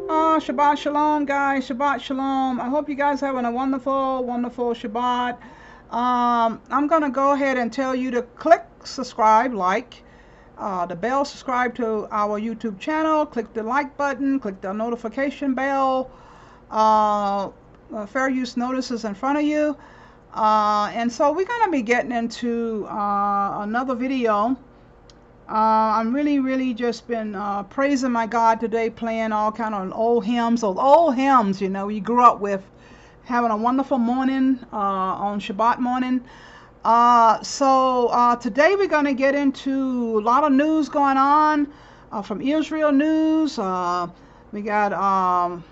Shabbat Shalom, guys. Shabbat Shalom. I hope you guys having a wonderful, wonderful Shabbat. I'm going to go ahead and tell you to click subscribe, like, the bell, subscribe to our YouTube channel, click the like button, click the notification bell, fair use notices in front of you. And so we're going to be getting into another video. I'm really just been praising my God today, playing all kind of old hymns, those old hymns, you know, we grew up with, having a wonderful morning on Shabbat morning. So today we're going to get into a lot of news going on from Israel news. We got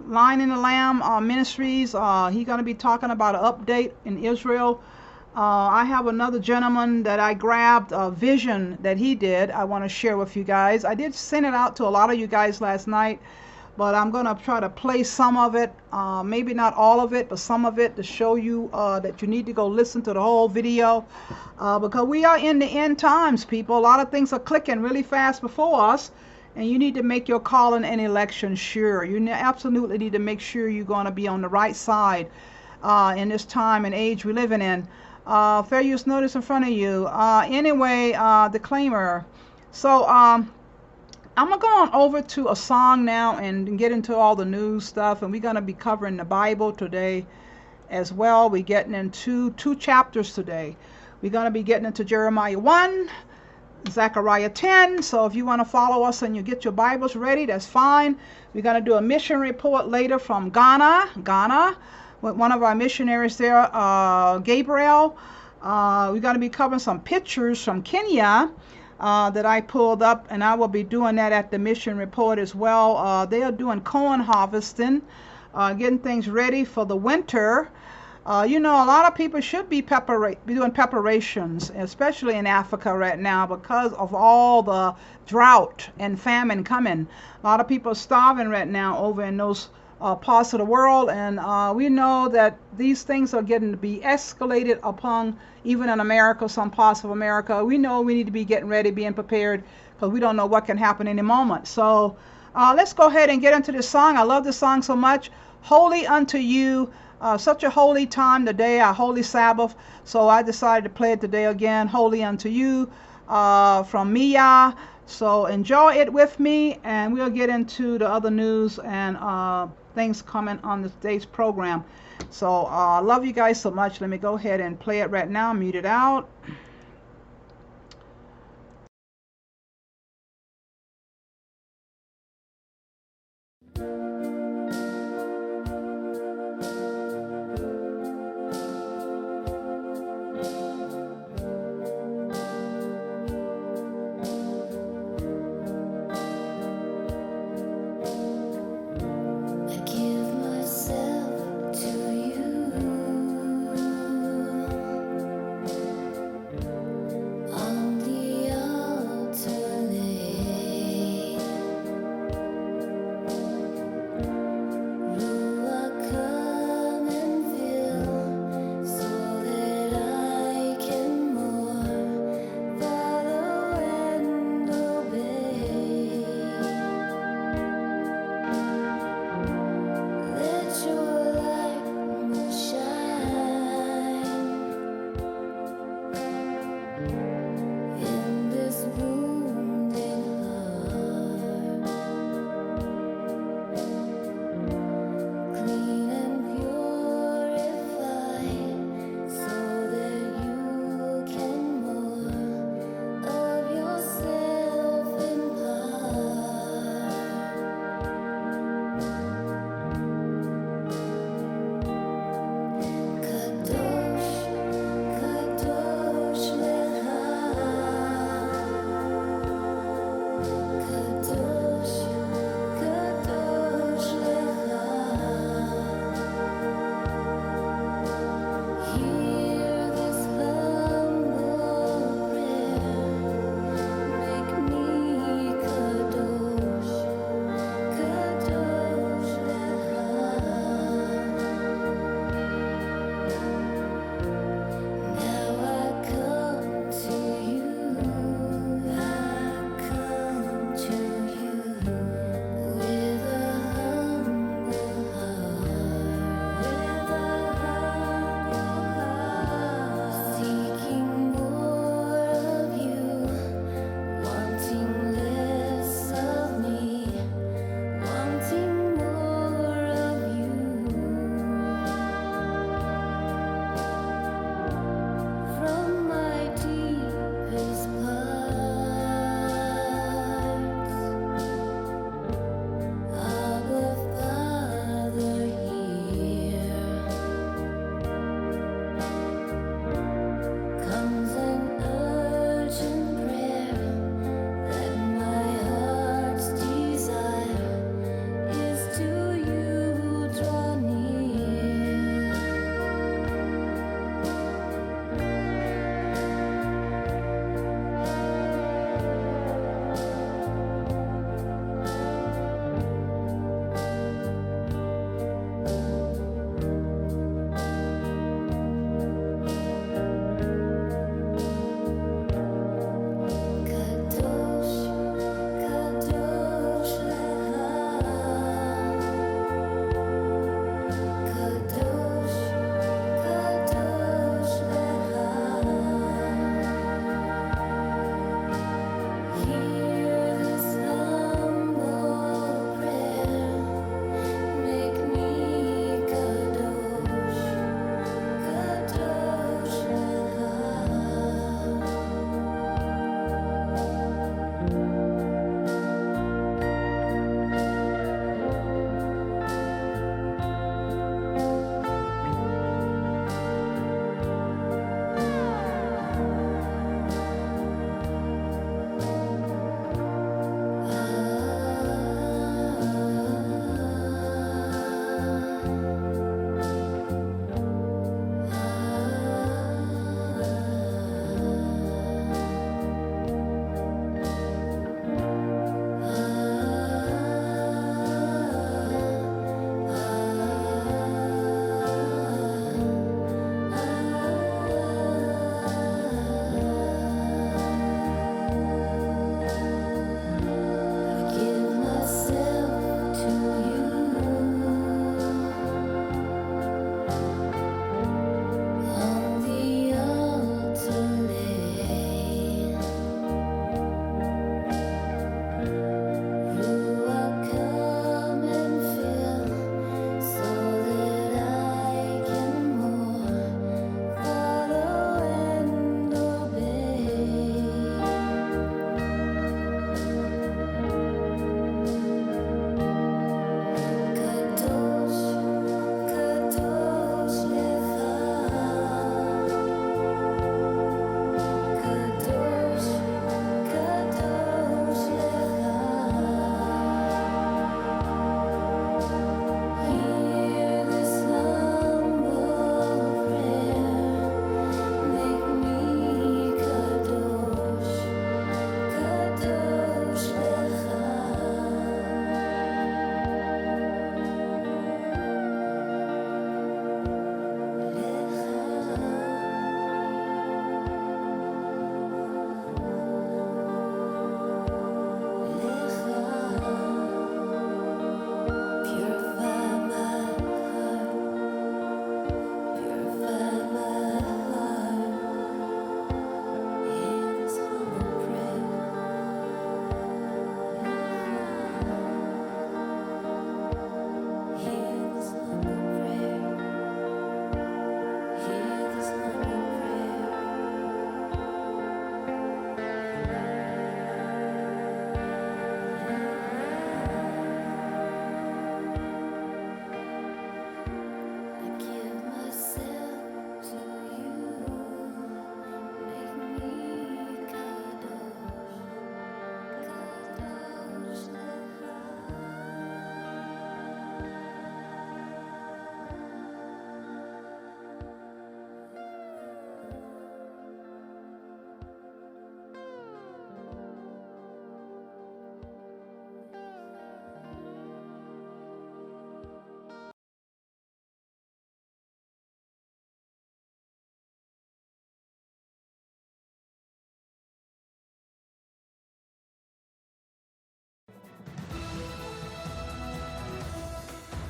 Lion and the Lamb Ministries. He's going to be talking about an update in Israel. I have another gentleman that I grabbed a vision that he did. I want to share with you guys. I did send it out to a lot of you guys last night, but I'm going to try to play some of it, maybe not all of it, but some of it, to show you that you need to go listen to the whole video, because we are in the end times, people. A lot of things are clicking really fast before us, and you need to make your calling and election sure. You absolutely need to make sure you're going to be on the right side in this time and age we're living in. Fair use notice in front of you. Anyway, disclaimer. So I'm gonna go on over to a song now and get into all the news stuff, and we're gonna be covering the Bible today as well. We're getting into two chapters today. We're gonna be getting into Jeremiah 1, Zechariah 10. So if you want to follow us and you get your Bibles ready, that's fine. We're gonna do a mission report later from Ghana, with one of our missionaries there, Gabriel. We're going to be covering some pictures from Kenya that I pulled up, and I will be doing that at the mission report as well. They are doing corn harvesting, getting things ready for the winter. You know, a lot of people should be doing preparations, especially in Africa right now, because of all the drought and famine coming. A lot of people are starving right now over in those parts of the world, and we know that these things are getting to be escalated upon even in America, some parts of America. We know we need to be getting ready, being prepared, because we don't know what can happen any moment. So let's go ahead and get into this song. I love this song so much. Holy unto you, such a holy time today, our holy Sabbath. So I decided to play it today again. Holy unto you, from MY. So enjoy it with me, and we'll get into the other news and things coming on today's program. So I love you guys so much. Let me go ahead and play it right now, mute it out.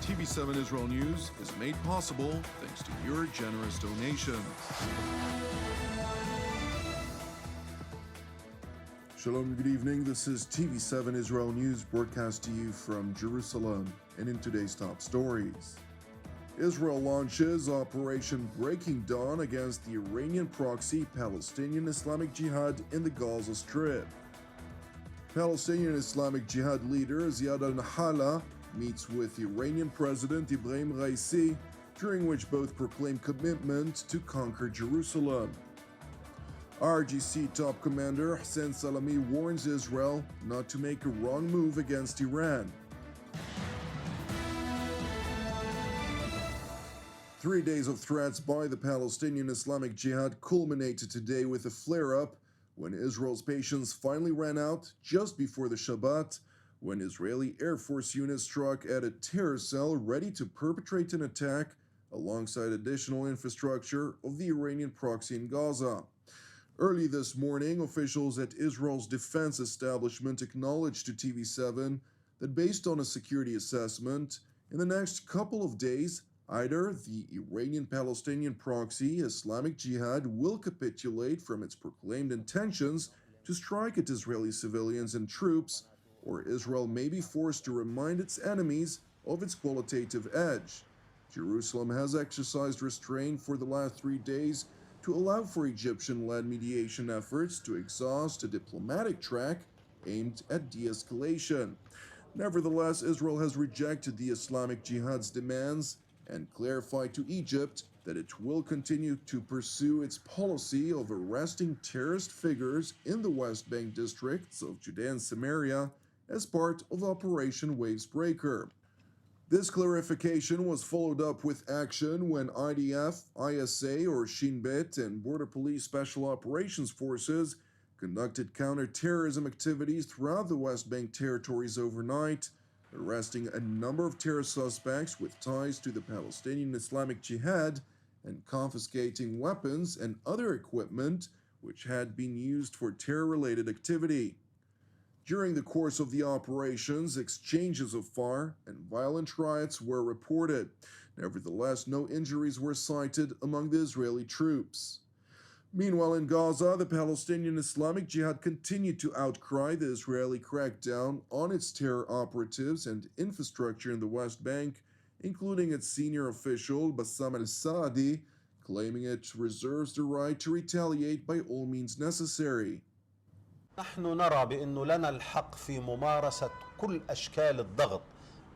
TV7 Israel News is made possible thanks to your generous donations. Shalom, good evening. This is TV7 Israel News broadcast to you from Jerusalem, and in today's top stories. Israel launches Operation Breaking Dawn against the Iranian proxy Palestinian Islamic Jihad in the Gaza Strip. Palestinian Islamic Jihad leader Ziad al-Nahalla meets with Iranian President Ibrahim Raisi, during which both proclaim commitment to conquer Jerusalem. RGC top commander Hossein Salami warns Israel not to make a wrong move against Iran. 3 days of threats by the Palestinian Islamic Jihad culminated today with a flare-up when Israel's patience finally ran out just before the Shabbat, when Israeli Air Force units struck at a terror cell ready to perpetrate an attack alongside additional infrastructure of the Iranian proxy in Gaza. Early this morning, officials at Israel's defense establishment acknowledged to TV7 that based on a security assessment, in the next couple of days, either the Iranian-Palestinian proxy Islamic Jihad will capitulate from its proclaimed intentions to strike at Israeli civilians and troops, or Israel may be forced to remind its enemies of its qualitative edge. Jerusalem has exercised restraint for the last 3 days to allow for Egyptian-led mediation efforts to exhaust a diplomatic track aimed at de-escalation. Nevertheless, Israel has rejected the Islamic Jihad's demands and clarified to Egypt that it will continue to pursue its policy of arresting terrorist figures in the West Bank districts of Judea and Samaria as part of Operation Wavesbreaker. This clarification was followed up with action when IDF, ISA or Shin Bet and Border Police Special Operations Forces conducted counter-terrorism activities throughout the West Bank territories overnight, arresting a number of terror suspects with ties to the Palestinian Islamic Jihad and confiscating weapons and other equipment which had been used for terror-related activity. During the course of the operations, exchanges of fire and violent riots were reported. Nevertheless, no injuries were cited among the Israeli troops. Meanwhile, in Gaza, the Palestinian Islamic Jihad continued to outcry the Israeli crackdown on its terror operatives and infrastructure in the West Bank, including its senior official Bassam al-Saadi, claiming it reserves the right to retaliate by all means necessary. نحن نرى بأنه لنا الحق في ممارسة كل أشكال الضغط،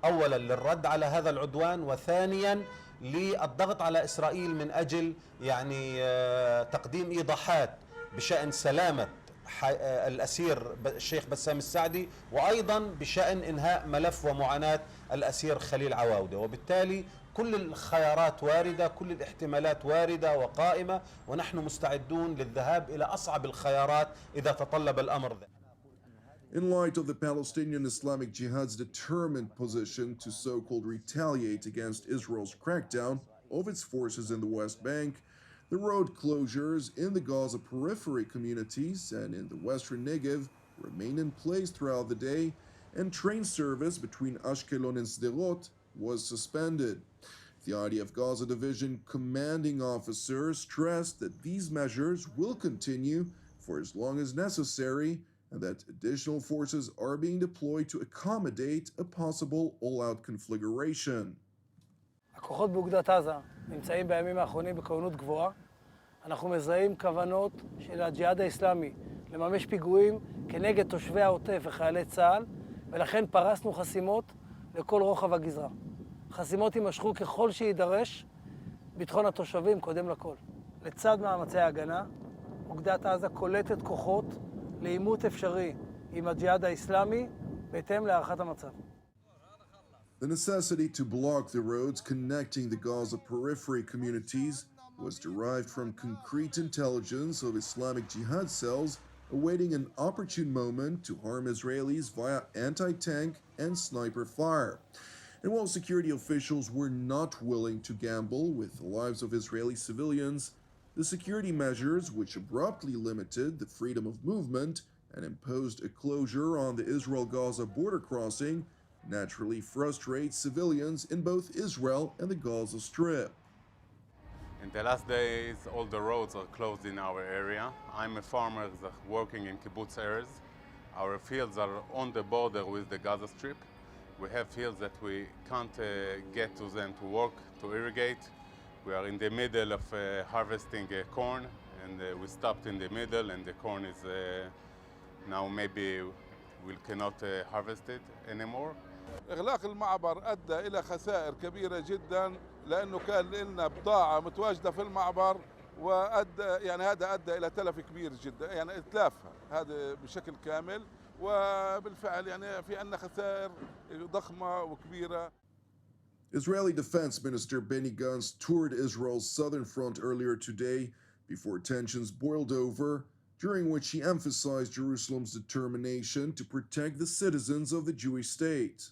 أولا للرد على هذا العدوان، وثانيا للضغط على إسرائيل من أجل تقديم إيضاحات بشأن سلامة الأسير الشيخ بسام السعدي، وأيضا بشأن إنهاء ملف ومعاناة الأسير خليل عواودة. وبالتالي كل الخيارات واردة، كل الاحتمالات واردة وقائمة، ونحن مستعدون للذهاب إلى أصعب الخيارات إذا تطلب الأمر ذلك. In light of the Palestinian Islamic Jihad's determined position to so-called retaliate against Israel's crackdown of its forces in the West Bank, the road closures in the Gaza periphery communities and in the western Negev remain in place throughout the day, and train service between Ashkelon and Sderot was suspended. The IDF Gaza Division commanding officer stressed that these measures will continue for as long as necessary and that additional forces are being deployed to accommodate a possible all-out conflagration. הכוחות באוגדת עזה נמצאים בימים האחרונים בכוננות גבוהה. אנחנו מזהים כוונות של הג'יהאד האסלאמי לממש פיגועים כנגד תושבי העוטף וחיילי צה"ל, ולכן פרסנו חסימות לכל רוחב הגזרה. חסימות יימשכו ככל שידרש, ביטחון התושבים קודם לכל. לצד מאמצי ההגנה, אוגדת עזה קולטת כוחות לעימות אפשרי עם הג'יהאד האסלאמי בהתאם להערכת המצב. The necessity to block the roads connecting the Gaza periphery communities was derived from concrete intelligence of Islamic Jihad cells awaiting an opportune moment to harm Israelis via anti-tank and sniper fire. And while security officials were not willing to gamble with the lives of Israeli civilians, the security measures which abruptly limited the freedom of movement and imposed a closure on the Israel-Gaza border crossing naturally frustrates civilians in both Israel and the Gaza Strip. In the last days, all the roads are closed in our area. I'm a farmer working in kibbutz areas. Our fields are on the border with the Gaza Strip. We have fields that we can't get to them to work, to irrigate. We are in the middle of harvesting corn, and we stopped in the middle, and the corn is now maybe we cannot harvest it anymore. إغلاق المعبر أدى إلى خسائر كبيرة جدا لأنه كان لنا بضاعة متواجدة في المعبر وأدى يعني هذا أدى إلى تلف كبير جدا يعني إتلافها هذا بشكل كامل وبالفعل يعني في عندنا خسائر ضخمة وكبيرة. Israeli Defense Minister Benny Gantz toured Israel's southern front earlier today before tensions boiled over, during which he emphasized Jerusalem's determination to protect the citizens of the Jewish state.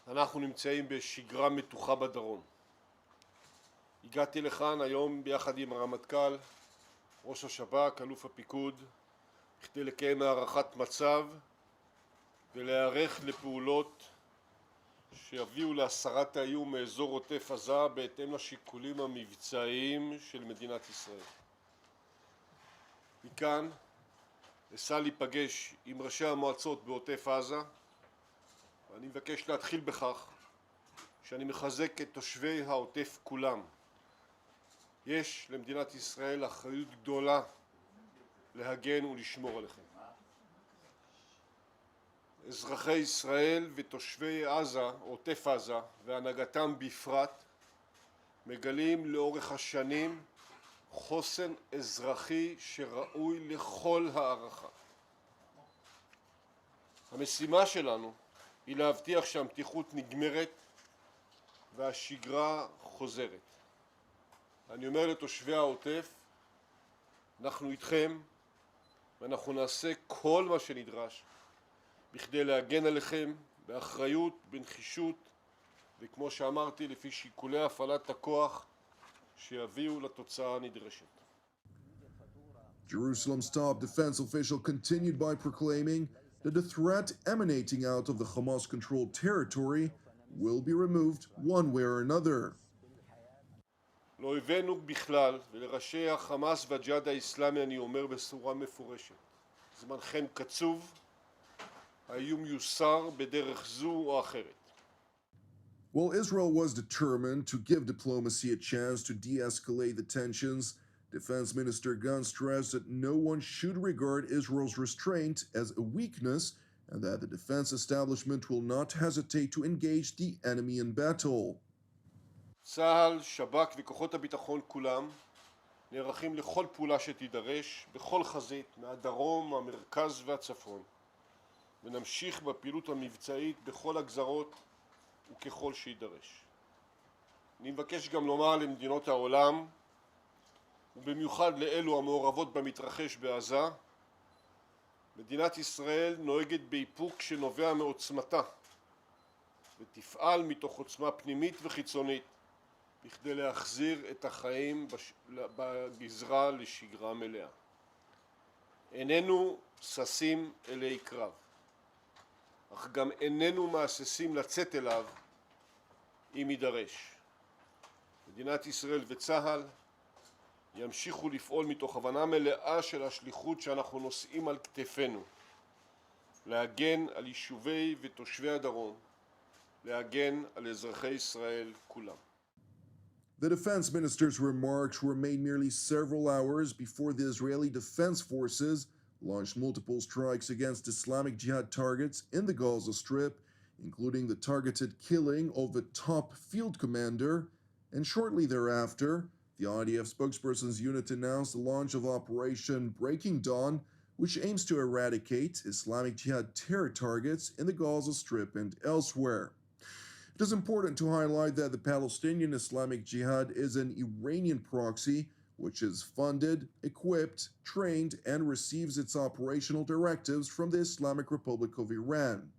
אנחנו נמצאים בשגרה מתוחה בדרום. הגעתי לכאן היום ביחד עם הרמטכ"ל, ראש השב"כ, אלוף הפיקוד, כדי לקיים הערכת מצב ולהיערך לפעולות שיביאו להסרת האיום מאזור עוטף עזה בהתאם לשיקולים המבצעיים של מדינת ישראל. מכאן אסע להיפגש עם ראשי המועצות בעוטף עזה, ואני מבקש להתחיל בכך שאני מחזק את תושבי העוטף כולם. יש למדינת ישראל אחריות גדולה להגן ולשמור עליכם. אזרחי ישראל ותושבי עזה, עוטף עזה, והנהגתם בפרט, מגלים לאורך השנים חוסן אזרחי שראוי לכל הערכה. המשימה שלנו היא להבטיח שהמתיחות נגמרת והשגרה חוזרת. אני אומר לתושבי העוטף, אנחנו איתכם ואנחנו נעשה כל מה שנדרש בכדי להגן עליכם באחריות, בנחישות, וכמו שאמרתי, לפי שיקולי הפעלת הכוח שיביאו לתוצאה הנדרשת. Jerusalem's top defense official continued by proclaiming that the threat emanating out of the Hamas-controlled territory will be removed one way or another. לאויבינו בכלל ולראשי החמאס והג'יהאד האסלאמי אני אומר בצורה מפורשת, זמנכם קצוב, האיום יוסר בדרך זו או אחרת. While Israel was determined to give diplomacy a chance to de-escalate the tensions, Defense Minister Gantz stressed that no one should regard Israel's restraint as a weakness and that the defense establishment will not hesitate to engage the enemy in battle. צה"ל, שב"כ וכוחות הביטחון כולם נערכים לכל פעולה שתידרש בכל חזית מהדרום, המרכז והצפון, ונמשיך בפעילות המבצעית בכל הגזרות וככל שידרש. אני מבקש גם לומר למדינות העולם ובמיוחד לאלו המעורבות במתרחש בעזה, מדינת ישראל נוהגת באיפוק שנובע מעוצמתה ותפעל מתוך עוצמה פנימית וחיצונית בכדי להחזיר את החיים בגזרה לשגרה מלאה. איננו ששים אלי קרב, אך גם איננו מהססים לצאת אליו אם יידרש. מדינת ישראל וצה"ל ימשיכו לפעול מתוך הבנה מלאה של השליחות שאנחנו נושאים על כתפינו, להגן על יישובי ותושבי הדרום, להגן על אזרחי ישראל כולם. The defense minister's remarks were made merely several hours before the Israeli Defense Forces launched multiple strikes against Islamic Jihad targets in the Gaza Strip, including the targeted killing of the top field commander, and shortly thereafter, the IDF spokesperson's unit announced the launch of Operation Breaking Dawn, which aims to eradicate Islamic Jihad terror targets in the Gaza Strip and elsewhere. It is important to highlight that the Palestinian Islamic Jihad is an Iranian proxy which is funded, equipped, trained, and receives its operational directives from the Islamic Republic of Iran.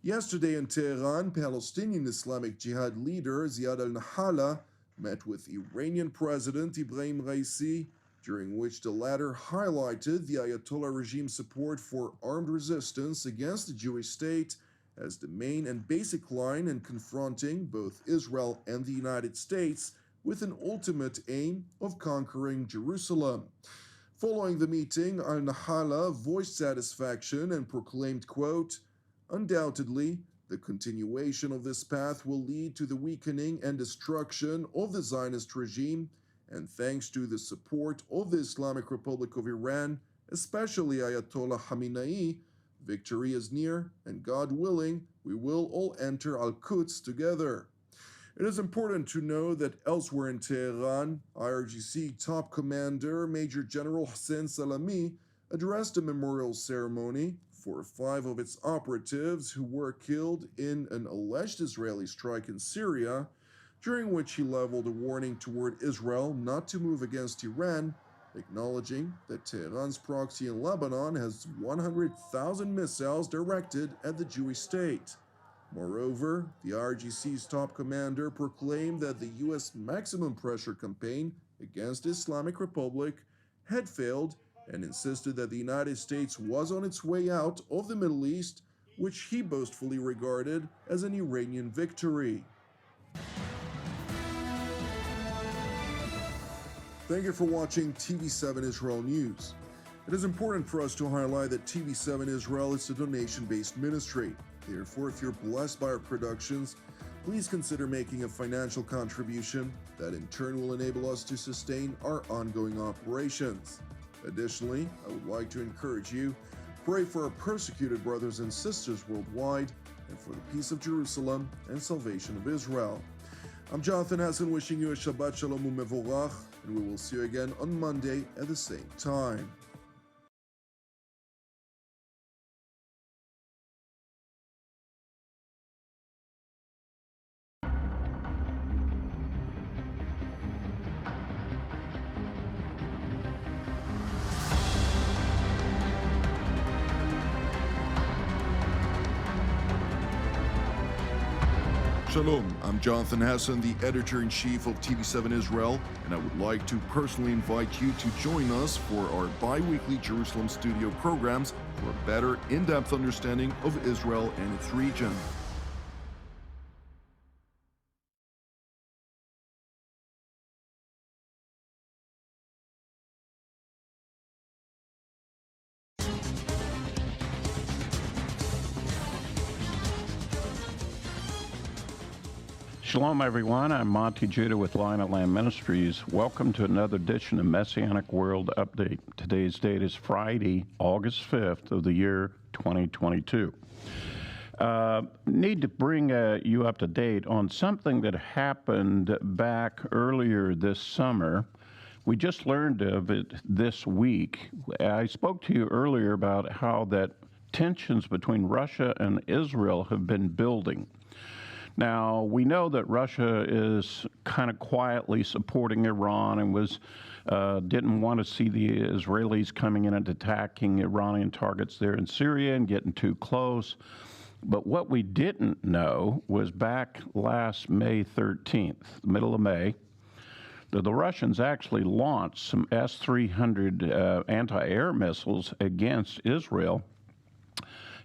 Yesterday in Tehran, Palestinian Islamic Jihad leader Ziad al-Nahalla met with Iranian President Ibrahim Raisi, during which the latter highlighted the Ayatollah regime's support for armed resistance against the Jewish state as the main and basic line in confronting both Israel and the United States with an ultimate aim of conquering Jerusalem. Following the meeting, al-Nahala voiced satisfaction and proclaimed, quote, "Undoubtedly, the continuation of this path will lead to the weakening and destruction of the Zionist regime, and thanks to the support of the Islamic Republic of Iran, especially Ayatollah Khamenei, victory is near, and God willing, we will all enter Al-Quds together." It is important to know that elsewhere in Tehran, IRGC top commander Major General Hossein Salami addressed a memorial ceremony for 5 of its operatives who were killed in an alleged Israeli strike in Syria, during which he leveled a warning toward Israel not to move against Iran, acknowledging that Tehran's proxy in Lebanon has 100,000 missiles directed at the Jewish state. Moreover, the IRGC's top commander proclaimed that the U.S. maximum pressure campaign against the Islamic Republic had failed and insisted that the United States was on its way out of the Middle East, which he boastfully regarded as an Iranian victory. Thank you for watching TV7 Israel News. It is important for us to highlight that TV7 Israel is a donation-based ministry. Therefore, if you're blessed by our productions, please consider making a financial contribution that in turn will enable us to sustain our ongoing operations. Additionally, I would like to encourage you, pray for our persecuted brothers and sisters worldwide and for the peace of Jerusalem and salvation of Israel. I'm Jonathan Hassan wishing you a Shabbat Shalom u'Mevorach, and we will see you again on Monday at the same time. Shalom, I'm Jonathan Hassan, the editor-in-chief of TV7 Israel, and I would like to personally invite you to join us for our bi-weekly Jerusalem studio programs for a better, in-depth understanding of Israel and its region. Shalom, everyone. I'm Monty Judah with Lion of Lamb Ministries. Welcome to another edition of Messianic World Update. Today's date is Friday, August 5th of the year 2022. Need to bring you up to date on something that happened back earlier this summer. We just learned of it this week. I spoke to you earlier about how that tensions between Russia and Israel have been building. Now, we know that Russia is kind of quietly supporting Iran and didn't want to see the Israelis coming in and attacking Iranian targets there in Syria and getting too close. But what we didn't know was back last May 13th, the middle of May, that the Russians actually launched some S-300 anti-air missiles against Israel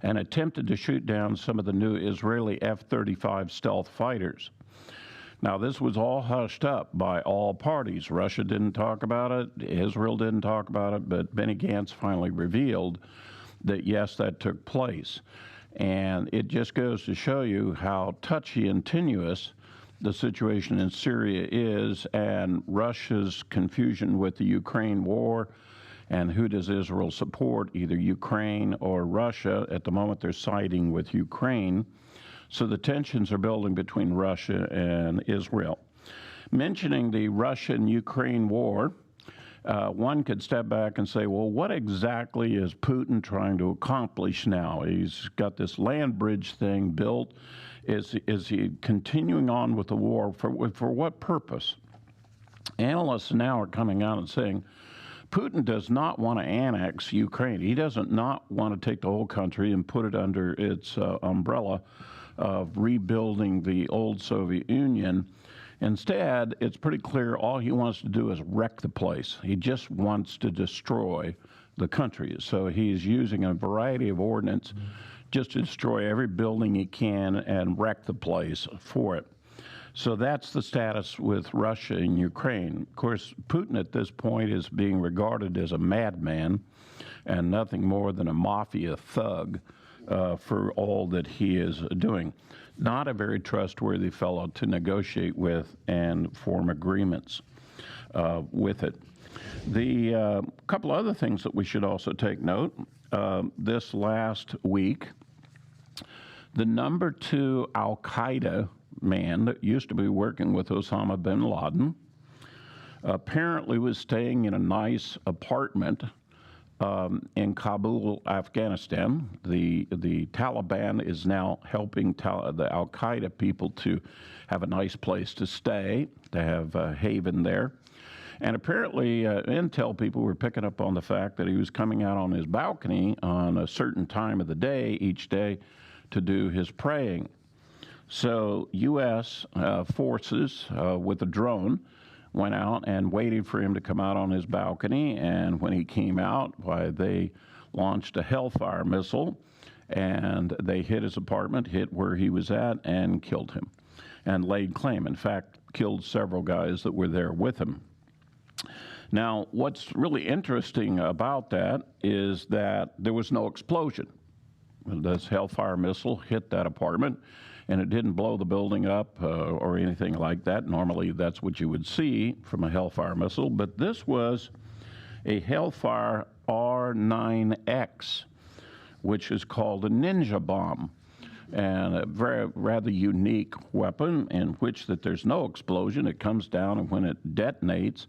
and attempted to shoot down some of the new Israeli F-35 stealth fighters. Now, this was all hushed up by all parties. Russia didn't talk about it, Israel didn't talk about it, but Benny Gantz finally revealed that, yes, that took place. And it just goes to show you how touchy and tenuous the situation in Syria is, and Russia's confusion with the Ukraine war. And who does Israel support, either Ukraine or Russia? At the moment, they're siding with Ukraine. So the tensions are building between Russia and Israel. Mentioning the Russia-Ukraine war, one could step back and say, well, what exactly is Putin trying to accomplish now? He's got this land bridge thing built. Is he continuing on with the war? For what purpose? Analysts now are coming out and saying, Putin does not want to annex Ukraine. He doesn't not want to take the whole country and put it under its umbrella of rebuilding the old Soviet Union. Instead, it's pretty clear all he wants to do is wreck the place. He just wants to destroy the country. So he's using a variety of ordnance just to destroy every building he can and wreck the place for it. So that's the status with Russia and Ukraine. Of course, Putin at this point is being regarded as a madman and nothing more than a mafia thug for all that he is doing. Not a very trustworthy fellow to negotiate with and form agreements with it. The couple other things that we should also take note, this last week, the number 2 Al-Qaeda man that used to be working with Osama bin Laden apparently was staying in a nice apartment in Kabul, Afghanistan. The Taliban is now helping the Al-Qaeda people to have a nice place to stay, to have a haven there. And apparently intel people were picking up on the fact that he was coming out on his balcony on a certain time of the day each day to do his praying. So U.S. forces with a drone went out and waited for him to come out on his balcony, and when he came out, they launched a Hellfire missile, and they hit his apartment, hit where he was at, and killed him, and laid claim. In fact, killed several guys that were there with him. Now, what's really interesting about that is that there was no explosion. This Hellfire missile hit that apartment, and it didn't blow the building up or anything like that. Normally, that's what you would see from a Hellfire missile, but this was a Hellfire R9X, which is called a ninja bomb, and a rather unique weapon in which that there's no explosion. It comes down, and when it detonates,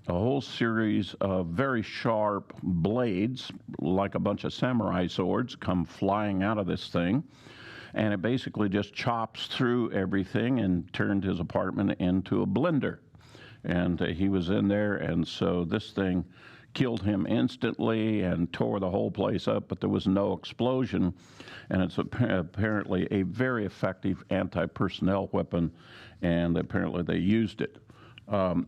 a whole series of very sharp blades, like a bunch of samurai swords, come flying out of this thing. And it basically just chops through everything and turned his apartment into a blender. And he was in there, and so this thing killed him instantly and tore the whole place up, but there was no explosion. And it's apparently a very effective anti-personnel weapon, and apparently they used it.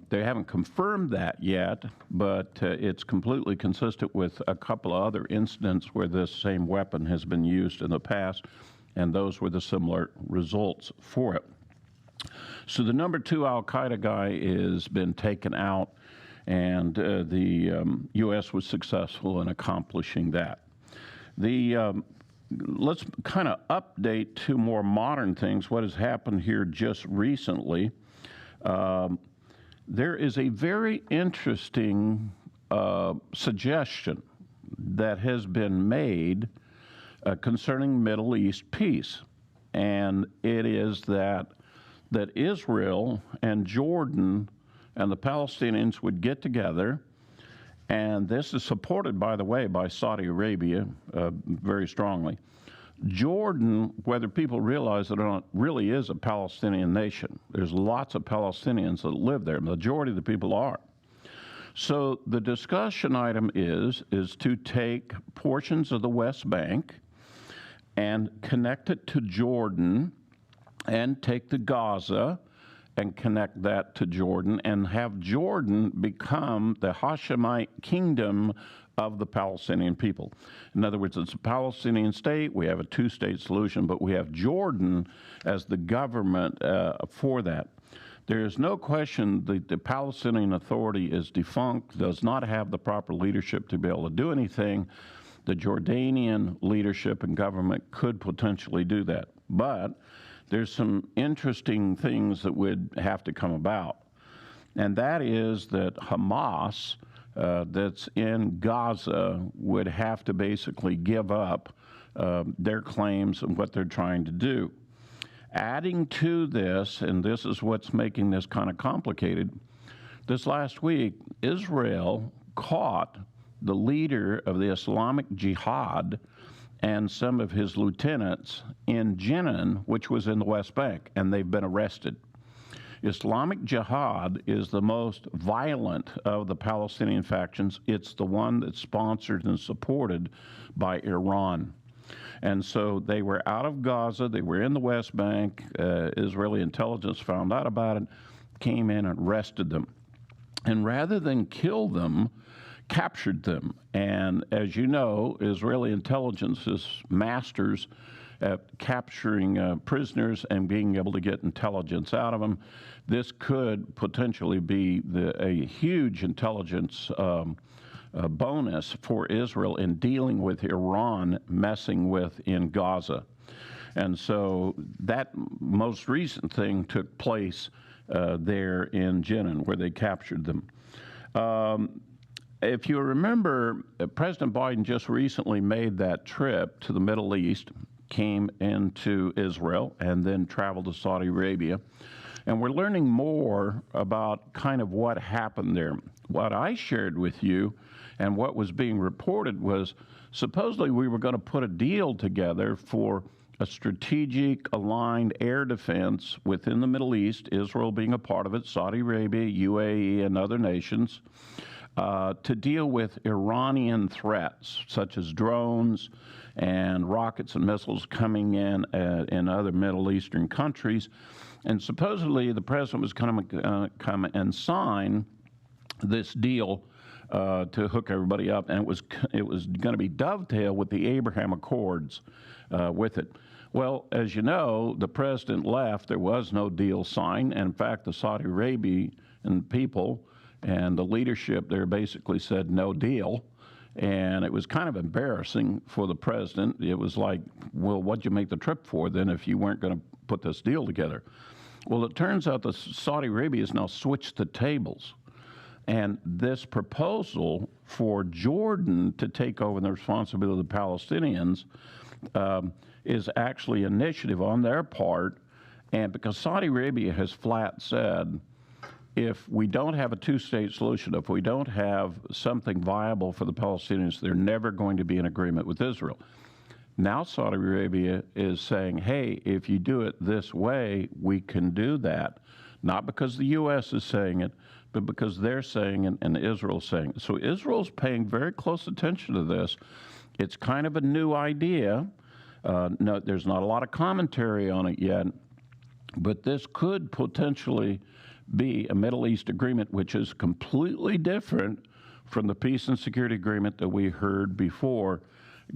They haven't confirmed that yet, but it's completely consistent with a couple of other incidents where this same weapon has been used in the past, and those were the similar results for it. So the number 2 Al-Qaeda guy has been taken out, and the U.S. was successful in accomplishing that. Let's kind of update to more modern things, what has happened here just recently. There is a very interesting suggestion that has been made concerning Middle East peace, and it is that Israel and Jordan and the Palestinians would get together, and this is supported, by the way, by Saudi Arabia very strongly. Jordan, whether people realize it or not, really is a Palestinian nation. There's lots of Palestinians that live there. The majority of the people are. So the discussion item is to take portions of the West Bank and connect it to Jordan, and take the Gaza and connect that to Jordan, and have Jordan become the Hashemite kingdom of the Palestinian people. In other words, it's a Palestinian state. We have a 2-state solution, but we have Jordan as the government for that. There is no question that the Palestinian Authority is defunct, does not have the proper leadership to be able to do anything. The Jordanian leadership and government could potentially do that. But there's some interesting things that would have to come about. And that is that Hamas, that's in Gaza, would have to basically give up their claims and what they're trying to do. Adding to this, and this is what's making this kind of complicated, this last week, Israel caught the leader of the Islamic Jihad and some of his lieutenants in Jenin, which was in the West Bank, and they've been arrested. Islamic Jihad is the most violent of the Palestinian factions. It's the one that's sponsored and supported by Iran. And so they were out of Gaza, they were in the West Bank. Israeli intelligence found out about it, came in and arrested them. And rather than kill them, captured them. And as you know, Israeli intelligence is masters at capturing prisoners and being able to get intelligence out of them. This could potentially be a huge intelligence bonus for Israel in dealing with Iran messing with in Gaza. And so that most recent thing took place there in Jenin, where they captured them. If you remember, President Biden just recently made that trip to the Middle East, came into Israel, and then traveled to Saudi Arabia. And we're learning more about kind of what happened there. What I shared with you and what was being reported was supposedly we were going to put a deal together for a strategic aligned air defense within the Middle East, Israel being a part of it, Saudi Arabia, UAE, and other nations, to deal with Iranian threats such as drones and rockets and missiles coming in other Middle Eastern countries. And supposedly the president was going to come and sign this deal to hook everybody up, and it was going to be dovetail with the Abraham Accords with it. Well, as you know, the president left. There was no deal signed. And in fact, the Saudi Arabian people and the leadership there basically said no deal. And it was kind of embarrassing for the president. It was like, well, what'd you make the trip for then if you weren't going to put this deal together? Well, it turns out that Saudi Arabia has now switched the tables. And this proposal for Jordan to take over the responsibility of the Palestinians is actually initiative on their part. And because Saudi Arabia has flat said, if we don't have a two-state solution, if we don't have something viable for the Palestinians, they're never going to be in agreement with Israel. Now Saudi Arabia is saying, hey, if you do it this way, we can do that. Not because the U.S. is saying it, but because they're saying it and Israel's saying it. So Israel's paying very close attention to this. It's kind of a new idea. No, there's not a lot of commentary on it yet, but this could potentially be a Middle East agreement, which is completely different from the peace and security agreement that we heard before,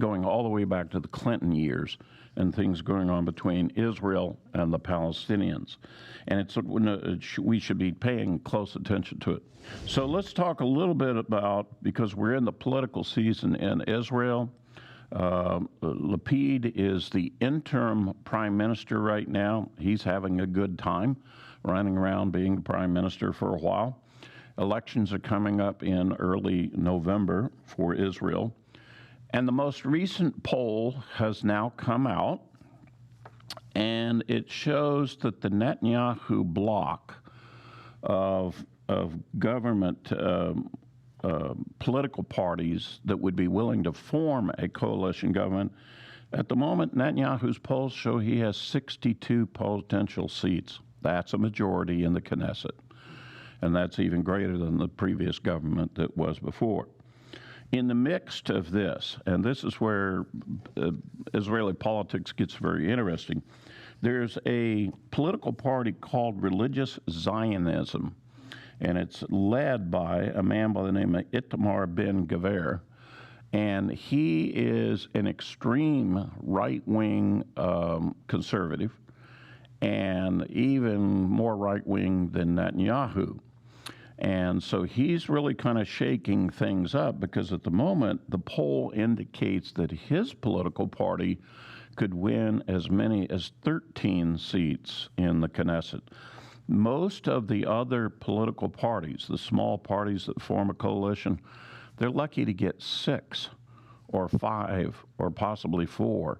going all the way back to the Clinton years and things going on between Israel and the Palestinians. And we should be paying close attention to it. So let's talk a little bit about, because we're in the political season in Israel, Lapid is the interim prime minister right now. He's having a good time running around being the prime minister for a while. Elections are coming up in early November for Israel. And the most recent poll has now come out, and it shows that the Netanyahu bloc of government political parties that would be willing to form a coalition government, at the moment, Netanyahu's polls show he has 62 potential seats. That's a majority in the Knesset, and that's even greater than the previous government that was before. In the midst of this, and this is where Israeli politics gets very interesting, there's a political party called Religious Zionism, and it's led by a man by the name of Itamar Ben-Gvir, and he is an extreme right-wing conservative, and even more right-wing than Netanyahu. And so he's really kind of shaking things up, because at the moment, the poll indicates that his political party could win as many as 13 seats in the Knesset. Most of the other political parties, the small parties that form a coalition, they're lucky to get 6 or 5 or possibly 4.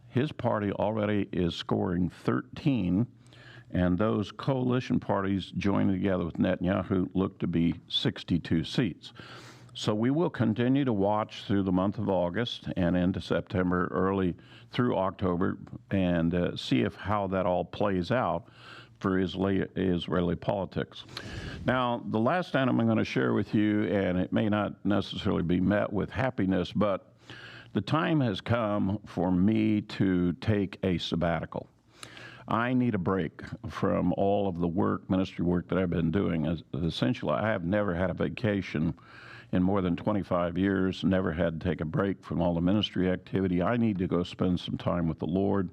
His party already is scoring 13, and those coalition parties joining together with Netanyahu look to be 62 seats. So we will continue to watch through the month of August and into September, early through October, and see how that all plays out for Israeli politics. Now, the last item I'm going to share with you, and it may not necessarily be met with happiness, but the time has come for me to take a sabbatical. I need a break from all of the work, ministry work that I've been doing. Essentially, I have never had a vacation in more than 25 years, never had to take a break from all the ministry activity. I need to go spend some time with the Lord.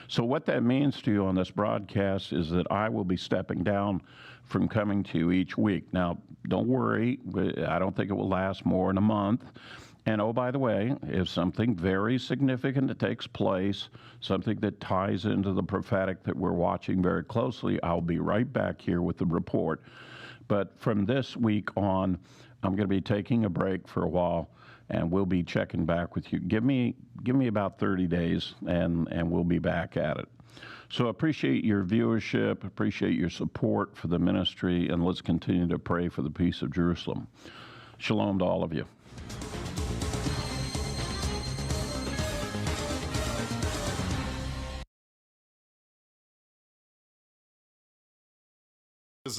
So what that means to you on this broadcast is that I will be stepping down from coming to you each week. Now, don't worry, I don't think it will last more than a month. And oh, by the way, if something very significant that takes place, something that ties into the prophetic that we're watching very closely, I'll be right back here with the report. But from this week on, I'm going to be taking a break for a while, and we'll be checking back with you. Give me about 30 days, and we'll be back at it. So appreciate your viewership, appreciate your support for the ministry, and let's continue to pray for the peace of Jerusalem. Shalom to all of you.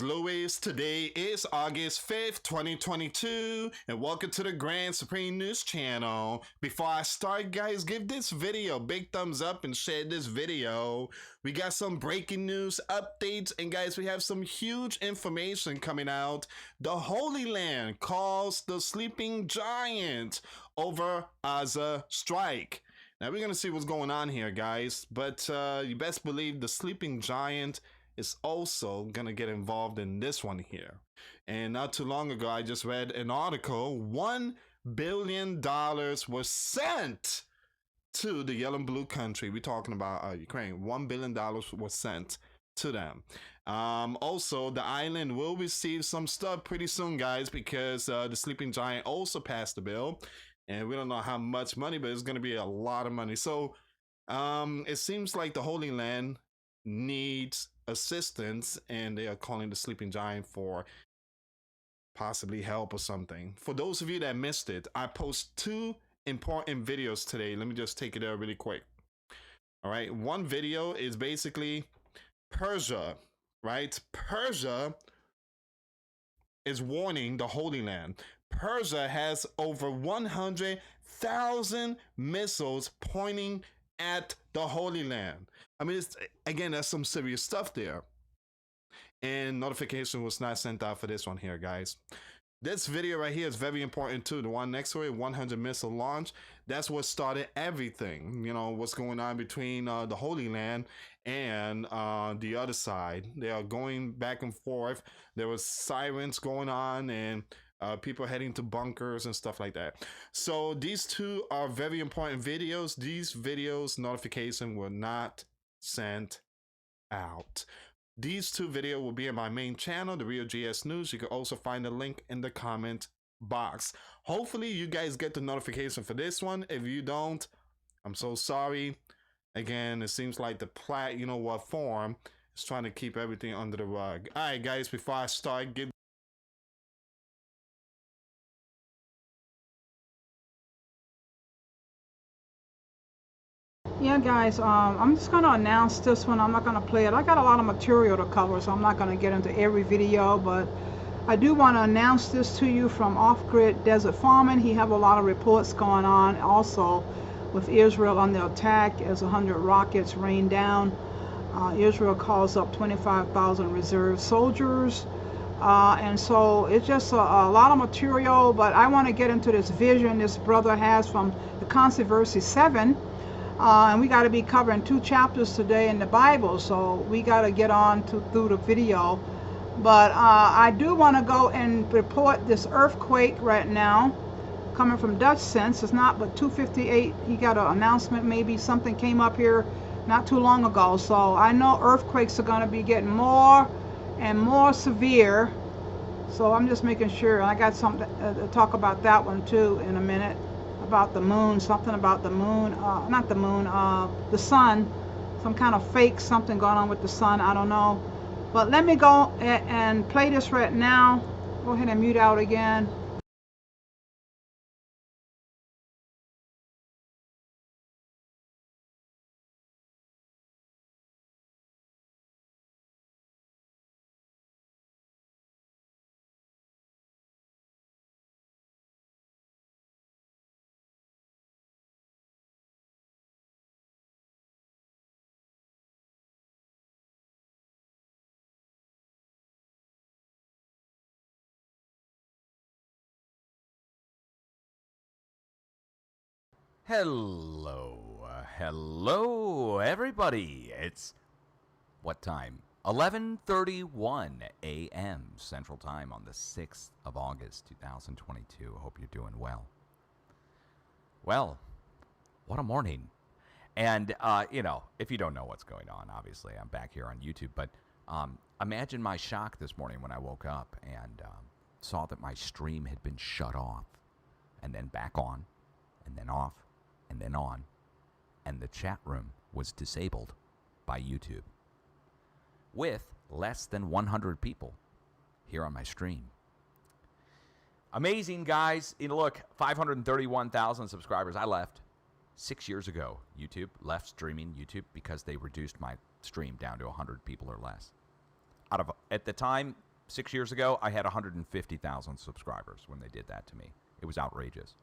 Louis. Today is August 5th, 2022, and welcome to the Grand Supreme News channel. Before I start, guys, give this video a big thumbs up and share this video. We got some breaking news updates, and guys, we have some huge information coming out. The Holy Land calls the sleeping giant over Gaza strike. Now we're gonna see what's going on here, guys, but you best believe the sleeping giant is also gonna get involved in this one here. And not too long ago, I just read an article, $1 billion was sent to the yellow and blue country. We're talking about Ukraine. $1 billion was sent to them. Also, the island will receive some stuff pretty soon, guys, because the sleeping giant also passed the bill. And we don't know how much money, but it's gonna be a lot of money. So it seems like the Holy Land needs assistance, and they are calling the sleeping giant for possibly help or something. For those of you that missed it, I post two important videos today. Let me just take it there really quick. All right, one video is basically Persia, right? Persia is warning the Holy Land. Persia has over 100,000 missiles pointing at the Holy Land. I mean, again, that's some serious stuff there. And notification was not sent out for this one here, guys. This video right here is very important too. The one next to it, 100 missile launch. That's what started everything. You know, what's going on between the Holy Land and the other side. They are going back and forth. There was sirens going on, and people heading to bunkers and stuff like that. So these two are very important videos. These videos notification were not sent out. These two videos will be in my main channel, The Real GS News. You can also find the link in the comment box. Hopefully you guys get the notification for this one. If you don't, I'm so sorry. Again, it seems like the you know what form is trying to keep everything under the rug. All right, guys, before I start, give Yeah, guys, I'm just going to announce this one. I'm not going to play it. I got a lot of material to cover, so I'm not going to get into every video, but I do want to announce this to you from Off-Grid Desert Farming. He have a lot of reports going on also with Israel under attack as 100 rockets rain down. Israel calls up 25,000 reserve soldiers. And so it's just a lot of material, but I want to get into this vision this brother has from the Controversy 7. And we got to be covering 2 chapters today in the Bible, so we got to get on through the video. But I do want to go and report this earthquake right now coming from Dutch Sense. It's not but 2:58. He got an announcement, maybe something came up here not too long ago. So I know earthquakes are going to be getting more and more severe. So I'm just making sure. I got something to talk about that one too in a minute. About the moon, something about the moon, not the moon, the sun, some kind of fake something going on with the sun, I don't know. But let me go and play this right now. Go ahead and mute out again. Hello, everybody. It's what time? 11:31 a.m. Central Time on the 6th of August, 2022. I hope you're doing well. Well, what a morning. And, if you don't know what's going on, obviously, I'm back here on YouTube. But imagine my shock this morning when I woke up and saw that my stream had been shut off and then back on and then off and then on. And the chat room was disabled by YouTube with less than 100 people here on my stream. Amazing, guys. Look, 531,000 subscribers. I left 6 years ago. YouTube left streaming YouTube because they reduced my stream down to 100 people or less. At the time, 6 years ago, I had 150,000 subscribers when they did that to me. It was outrageous.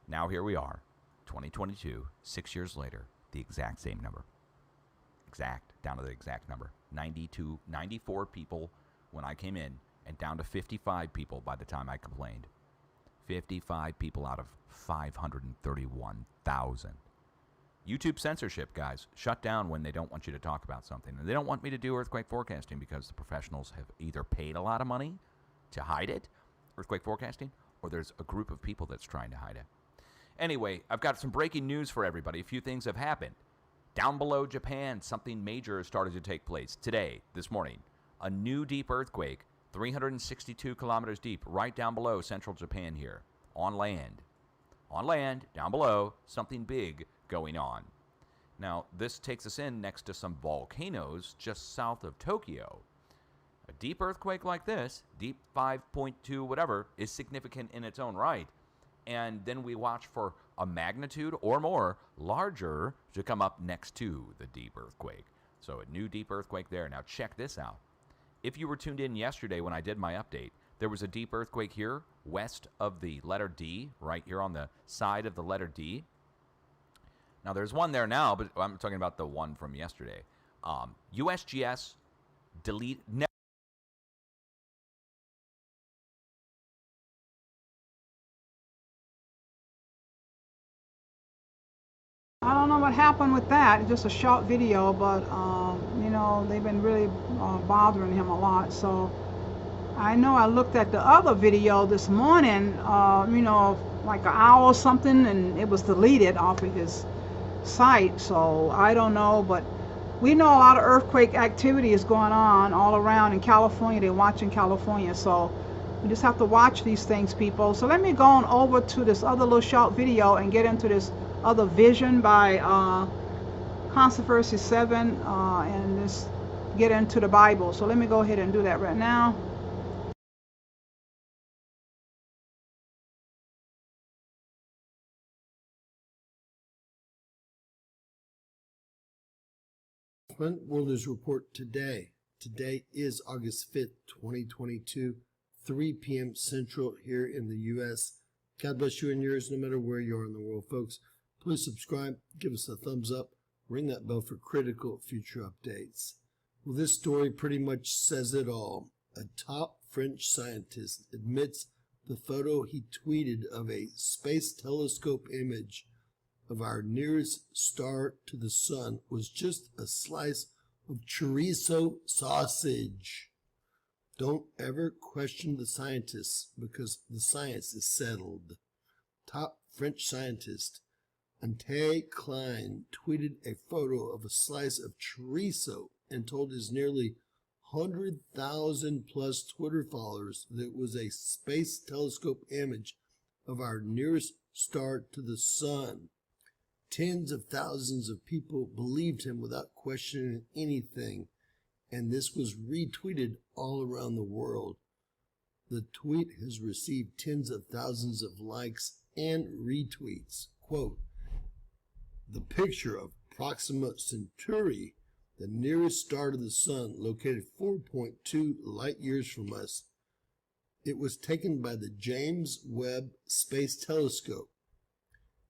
Now here we are, 2022, 6 years later, the exact same number. Down to the exact number. 94 people when I came in, and down to 55 people by the time I complained. 55 people out of 531,000. YouTube censorship, guys. Shut down when they don't want you to talk about something. And they don't want me to do earthquake forecasting because the professionals have either paid a lot of money to hide it, earthquake forecasting, or there's a group of people that's trying to hide it. Anyway, I've got some breaking news for everybody. A few things have happened. Down below Japan, something major has started to take place today, this morning. A new deep earthquake, 362 kilometers deep, right down below central Japan here, on land. On land, down below, something big going on. Now, this takes us in next to some volcanoes just south of Tokyo. A deep earthquake like this, deep 5.2 whatever, is significant in its own right. And then we watch for a magnitude or more larger to come up next to the deep earthquake. So a new deep earthquake there. Now check this out. If you were tuned in yesterday when I did my update, there was a deep earthquake here west of the letter D, right here on the side of the letter D. Now there's one there now, but I'm talking about the one from yesterday. USGS delete. I don't know what happened with that. It's just a short video, but they've been really bothering him a lot. So I know I looked at the other video this morning, like an hour or something, and it was deleted off of his site. So I don't know, but we know a lot of earthquake activity is going on all around in California. They're watching California, so we just have to watch these things, people. So let me go on over to this other little short video and get into this other vision by Controversy 7 and just get into the Bible. So let me go ahead and do that right now. Front Worlders Report today. Today is August 5th, 2022, 3 p.m. Central here in the U.S. God bless you and yours no matter where you are in the world, folks. Please subscribe, give us a thumbs up, ring that bell for critical future updates. Well, this story pretty much says it all. A top French scientist admits the photo he tweeted of a space telescope image of our nearest star to the sun was just a slice of chorizo sausage. Don't ever question the scientists because the science is settled. Top French scientist Ante Klein tweeted a photo of a slice of chorizo and told his nearly 100,000 plus Twitter followers that it was a space telescope image of our nearest star to the sun. Tens of thousands of people believed him without questioning anything, and this was retweeted all around the world. The tweet has received tens of thousands of likes and retweets. Quote, the picture of Proxima Centauri, the nearest star to the sun, located 4.2 light years from us. It was taken by the James Webb Space Telescope.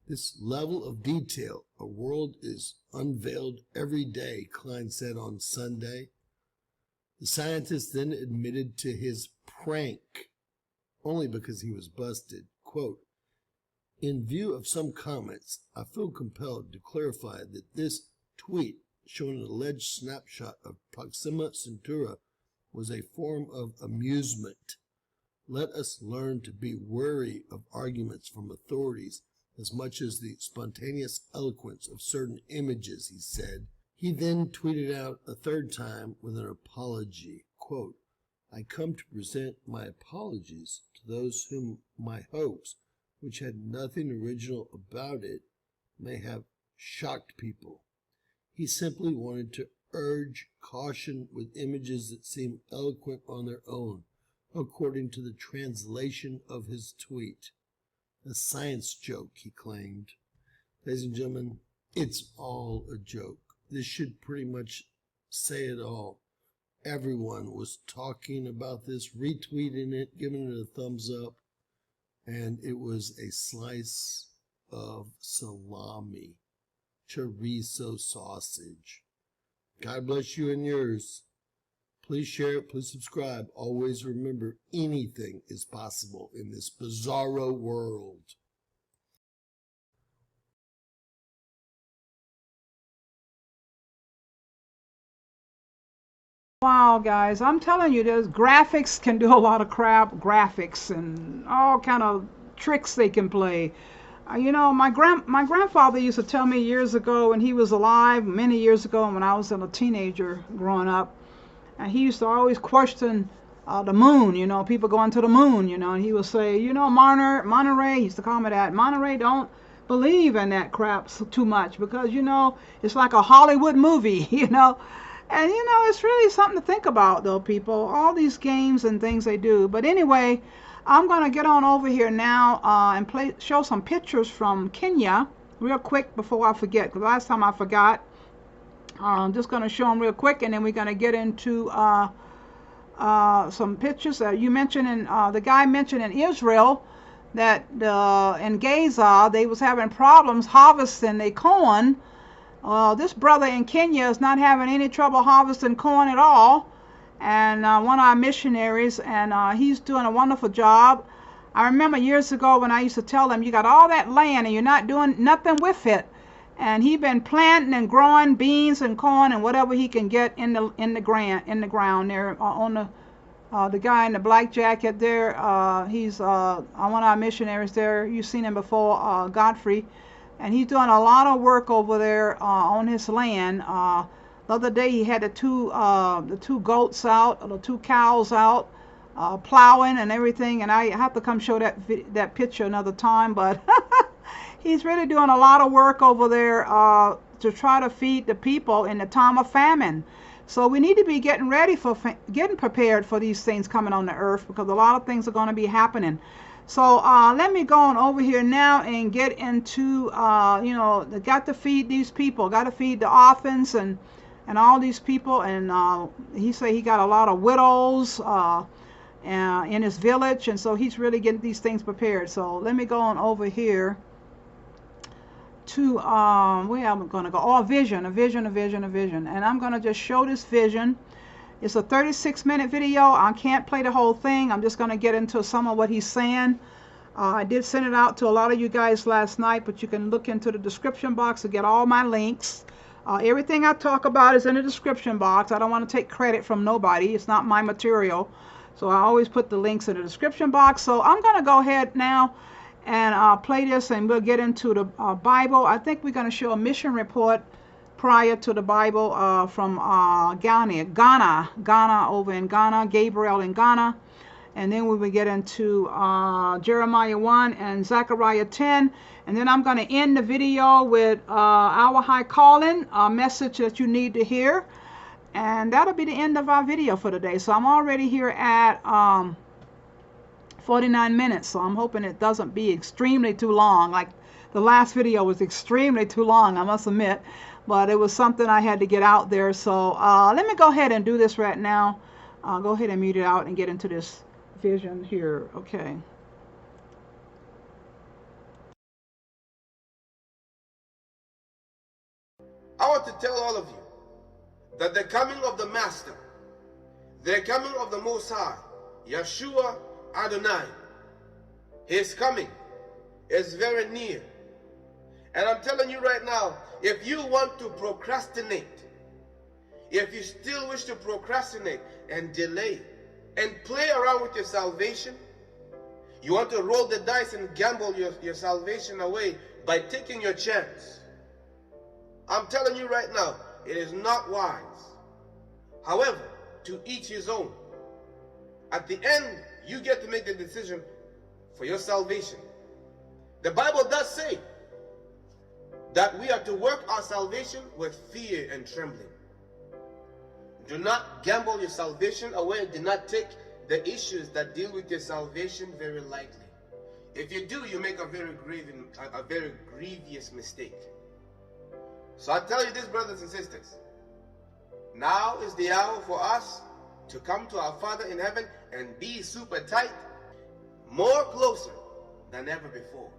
This level of detail, a world is unveiled every day, Klein said on Sunday. The scientist then admitted to his prank, only because he was busted. Quote, In view of some comments, I feel compelled to clarify that this tweet showing an alleged snapshot of Proxima Centauri was a form of amusement. Let us learn to be wary of arguments from authorities as much as the spontaneous eloquence of certain images, he said. He then tweeted out a third time with an apology. Quote, I come to present my apologies to those whom my hoax, which had nothing original about it, may have shocked people. He simply wanted to urge caution with images that seem eloquent on their own, according to the translation of his tweet. A science joke, he claimed. Ladies and gentlemen, it's all a joke. This should pretty much say it all. Everyone was talking about this, retweeting it, giving it a thumbs up, and it was a slice of salami, chorizo sausage. God bless you and yours. Please share it, please subscribe. Always remember, anything is possible in this bizarro world. Wow, guys, I'm telling you, there's graphics can do a lot of crap, graphics and all kind of tricks they can play. You know, my grandfather used to tell me years ago when he was alive, many years ago when I was a teenager growing up, and he used to always question the moon, you know, people going to the moon, you know, and he would say, you know, Monterey, he used to call me that, Monterey, don't believe in that crap too much because, you know, it's like a Hollywood movie, you know. And, you know, it's really something to think about, though, people, all these games and things they do. But anyway, I'm going to get on over here now and show some pictures from Kenya real quick before I forget, because last time I forgot. I'm just going to show them real quick, and then we're going to get into some pictures. You mentioned, the guy mentioned in Israel that in Gaza they was having problems harvesting their corn. This brother in Kenya is not having any trouble harvesting corn at all, and one of our missionaries, and he's doing a wonderful job. I remember years ago when I used to tell him, you got all that land and you're not doing nothing with it, and he been planting and growing beans and corn and whatever he can get in the ground there. On the guy in the black jacket there, he's one of our missionaries there. You've seen him before, Godfrey. And he's doing a lot of work over there on his land. The other day he had the two goats out, or the two cows out, plowing and everything. And I have to come show that picture another time. But he's really doing a lot of work over there to try to feed the people in the time of famine. So we need to be getting ready for getting prepared for these things coming on the earth, because a lot of things are going to be happening. So let me go on over here now and get into, you know, they got to feed these people, got to feed the orphans and all these people. And he said he got a lot of widows in his village, and so he's really getting these things prepared. So let me go on over here to, where am I going to go? Oh, a vision. And I'm going to just show this vision. It's a 36-minute video. I can't play the whole thing. I'm just going to get into some of what he's saying. I did send it out to a lot of you guys last night, but you can look into the description box to get all my links. Everything I talk about is in the description box. I don't want to take credit from nobody. It's not my material. So I always put the links in the description box. So I'm going to go ahead now and play this, and we'll get into the Bible. I think we're going to show a mission report prior to the Bible from Ghana, over in Ghana, Gabriel in Ghana. And then we will get into Jeremiah 1 and Zechariah 10. And then I'm going to end the video with our high calling, a message that you need to hear. And that'll be the end of our video for today. So I'm already here at 49 minutes. So I'm hoping it doesn't be extremely too long. Like the last video was extremely too long, I must admit. But it was something I had to get out there. So let me go ahead and do this right now. Go ahead and mute it out and get into this vision here. Okay. I want to tell all of you that the coming of the Master, the coming of the Most High, Yeshua Adonai, His coming is very near. And I'm telling you right now, if you want to procrastinate, if you still wish to procrastinate and delay and play around with your salvation, you want to roll the dice and gamble your salvation away by taking your chance, I'm telling you right now, it is not wise. However, to each his own. At the end, you get to make the decision for your salvation. The Bible does say that we are to work our salvation with fear and trembling. Do not gamble your salvation away. Do not take the issues that deal with your salvation very lightly. If you do, you make a very grievous mistake. So I tell you this, brothers and sisters, now is the hour for us to come to our Father in heaven and be super tight, more closer than ever before.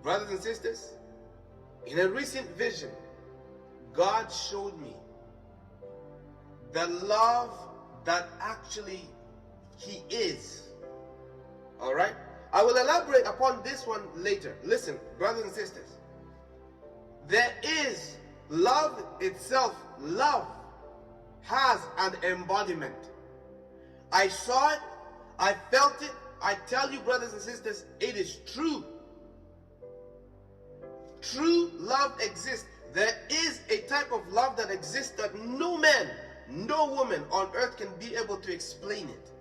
Brothers and sisters, in a recent vision, God showed me the love that actually He is. Alright? I will elaborate upon this one later. Listen, brothers and sisters, there is love itself. Love has an embodiment. I saw it, I felt it. I tell you, brothers and sisters, it is true. True love exists. There is a type of love that exists that no man, no woman on earth can be able to explain it.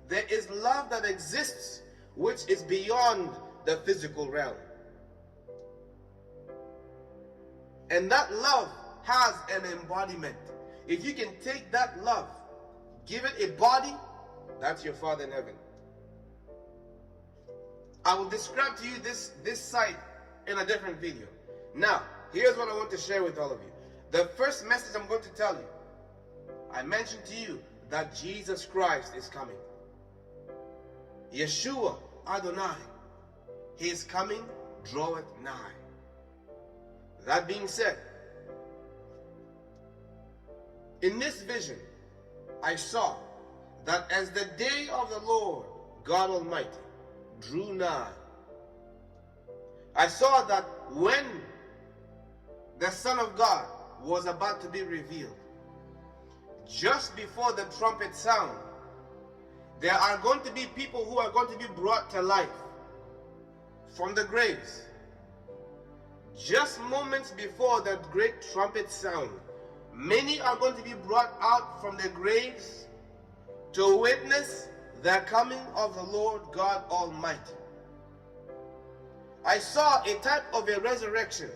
There is love that exists which is beyond the physical realm. And that love has an embodiment. If you can take that love, give it a body, that's your Father in heaven. I will describe to you this site in a different video. Now, here's what I want to share with all of you. The first message I'm going to tell you, I mentioned to you that Jesus Christ is coming. Yeshua Adonai, He is coming, draweth nigh. That being said, in this vision, I saw that as the day of the Lord God Almighty drew nigh, I saw that when the Son of God was about to be revealed, just before the trumpet sound, there are going to be people who are going to be brought to life from the graves. Just moments before the great trumpet sound, many are going to be brought out from the graves to witness the coming of the Lord God Almighty. I saw a type of a resurrection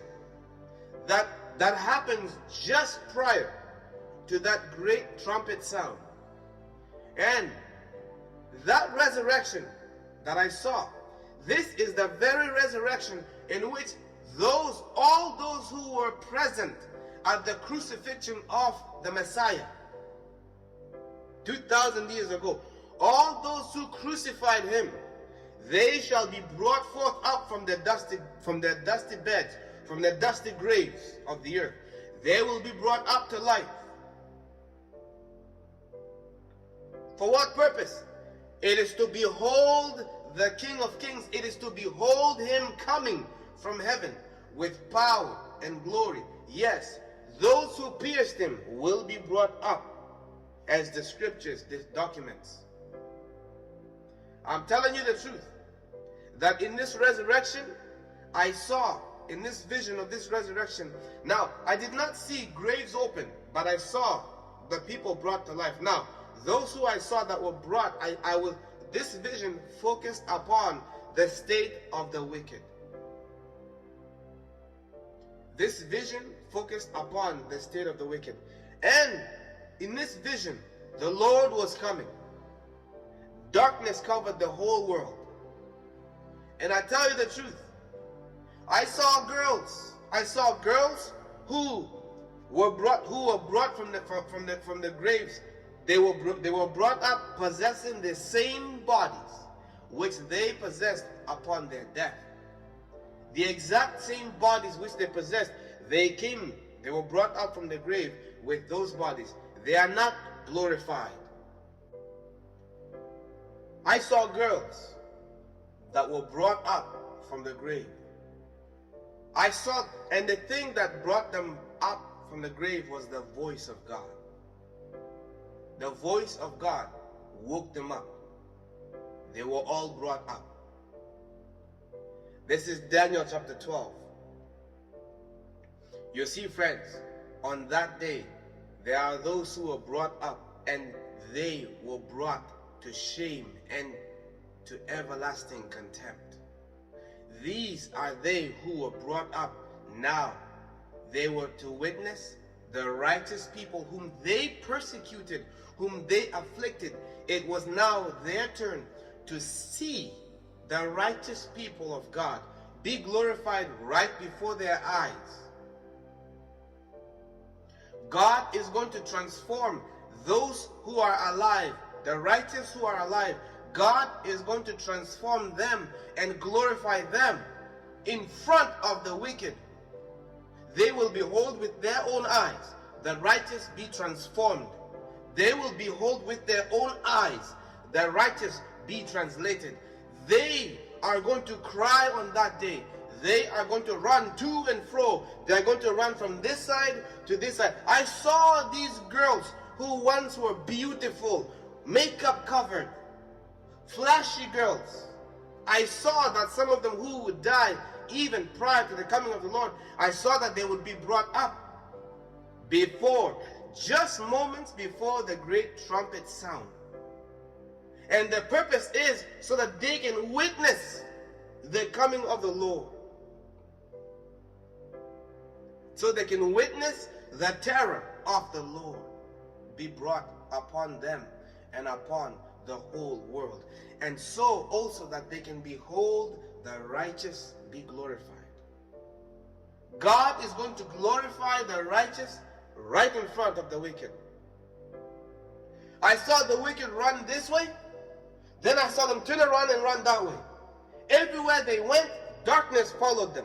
that happens just prior to that great trumpet sound. And that resurrection that I saw, this is the very resurrection in which all those who were present at the crucifixion of the Messiah 2,000 years ago, all those who crucified Him, they shall be brought forth up from the dusty beds, from the dusty graves of the earth. They will be brought up to life. For what purpose? It is to behold the King of Kings. It is to behold Him coming from heaven with power and glory. Yes, those who pierced Him will be brought up, as the scriptures documents. I'm telling you the truth, that in this resurrection, I saw, in this vision of this resurrection, now, I did not see graves open, but I saw the people brought to life. Now, those who I saw that were brought, this vision focused upon the state of the wicked. This vision focused upon the state of the wicked. And in this vision, the Lord was coming. Darkness covered the whole world. And I tell you the truth, I saw girls who were brought from the graves. They were brought up possessing the same bodies which they possessed upon their death. The exact same bodies which they possessed, they were brought up from the grave with those bodies. They are not glorified. I saw girls that were brought up from the grave. I saw, and the thing that brought them up from the grave was the voice of God. The voice of God woke them up. They were all brought up. This is Daniel chapter 12. You see, friends, on that day, there are those who were brought up, and they were brought to shame and to everlasting contempt. These are they who were brought up. Now they were to witness the righteous people whom they persecuted, whom they afflicted. It was now their turn to see the righteous people of God be glorified right before their eyes. God is going to transform those who are alive, the righteous who are alive. God is going to transform them and glorify them in front of the wicked. They will behold with their own eyes the righteous be transformed. They will behold with their own eyes the righteous be translated. They are going to cry on that day. They are going to run to and fro. They are going to run from this side to this side. I saw these girls who once were beautiful, makeup covered, flashy girls. I saw that some of them who would die even prior to the coming of the Lord, I saw that they would be brought up before, just moments before the great trumpet sound. And the purpose is so that they can witness the coming of the Lord. So they can witness the terror of the Lord be brought upon them and upon the whole world. And so also that they can behold the righteous be glorified. God is going to glorify the righteous right in front of the wicked. I saw the wicked run this way, then I saw them turn around and run that way. Everywhere they went, darkness followed them.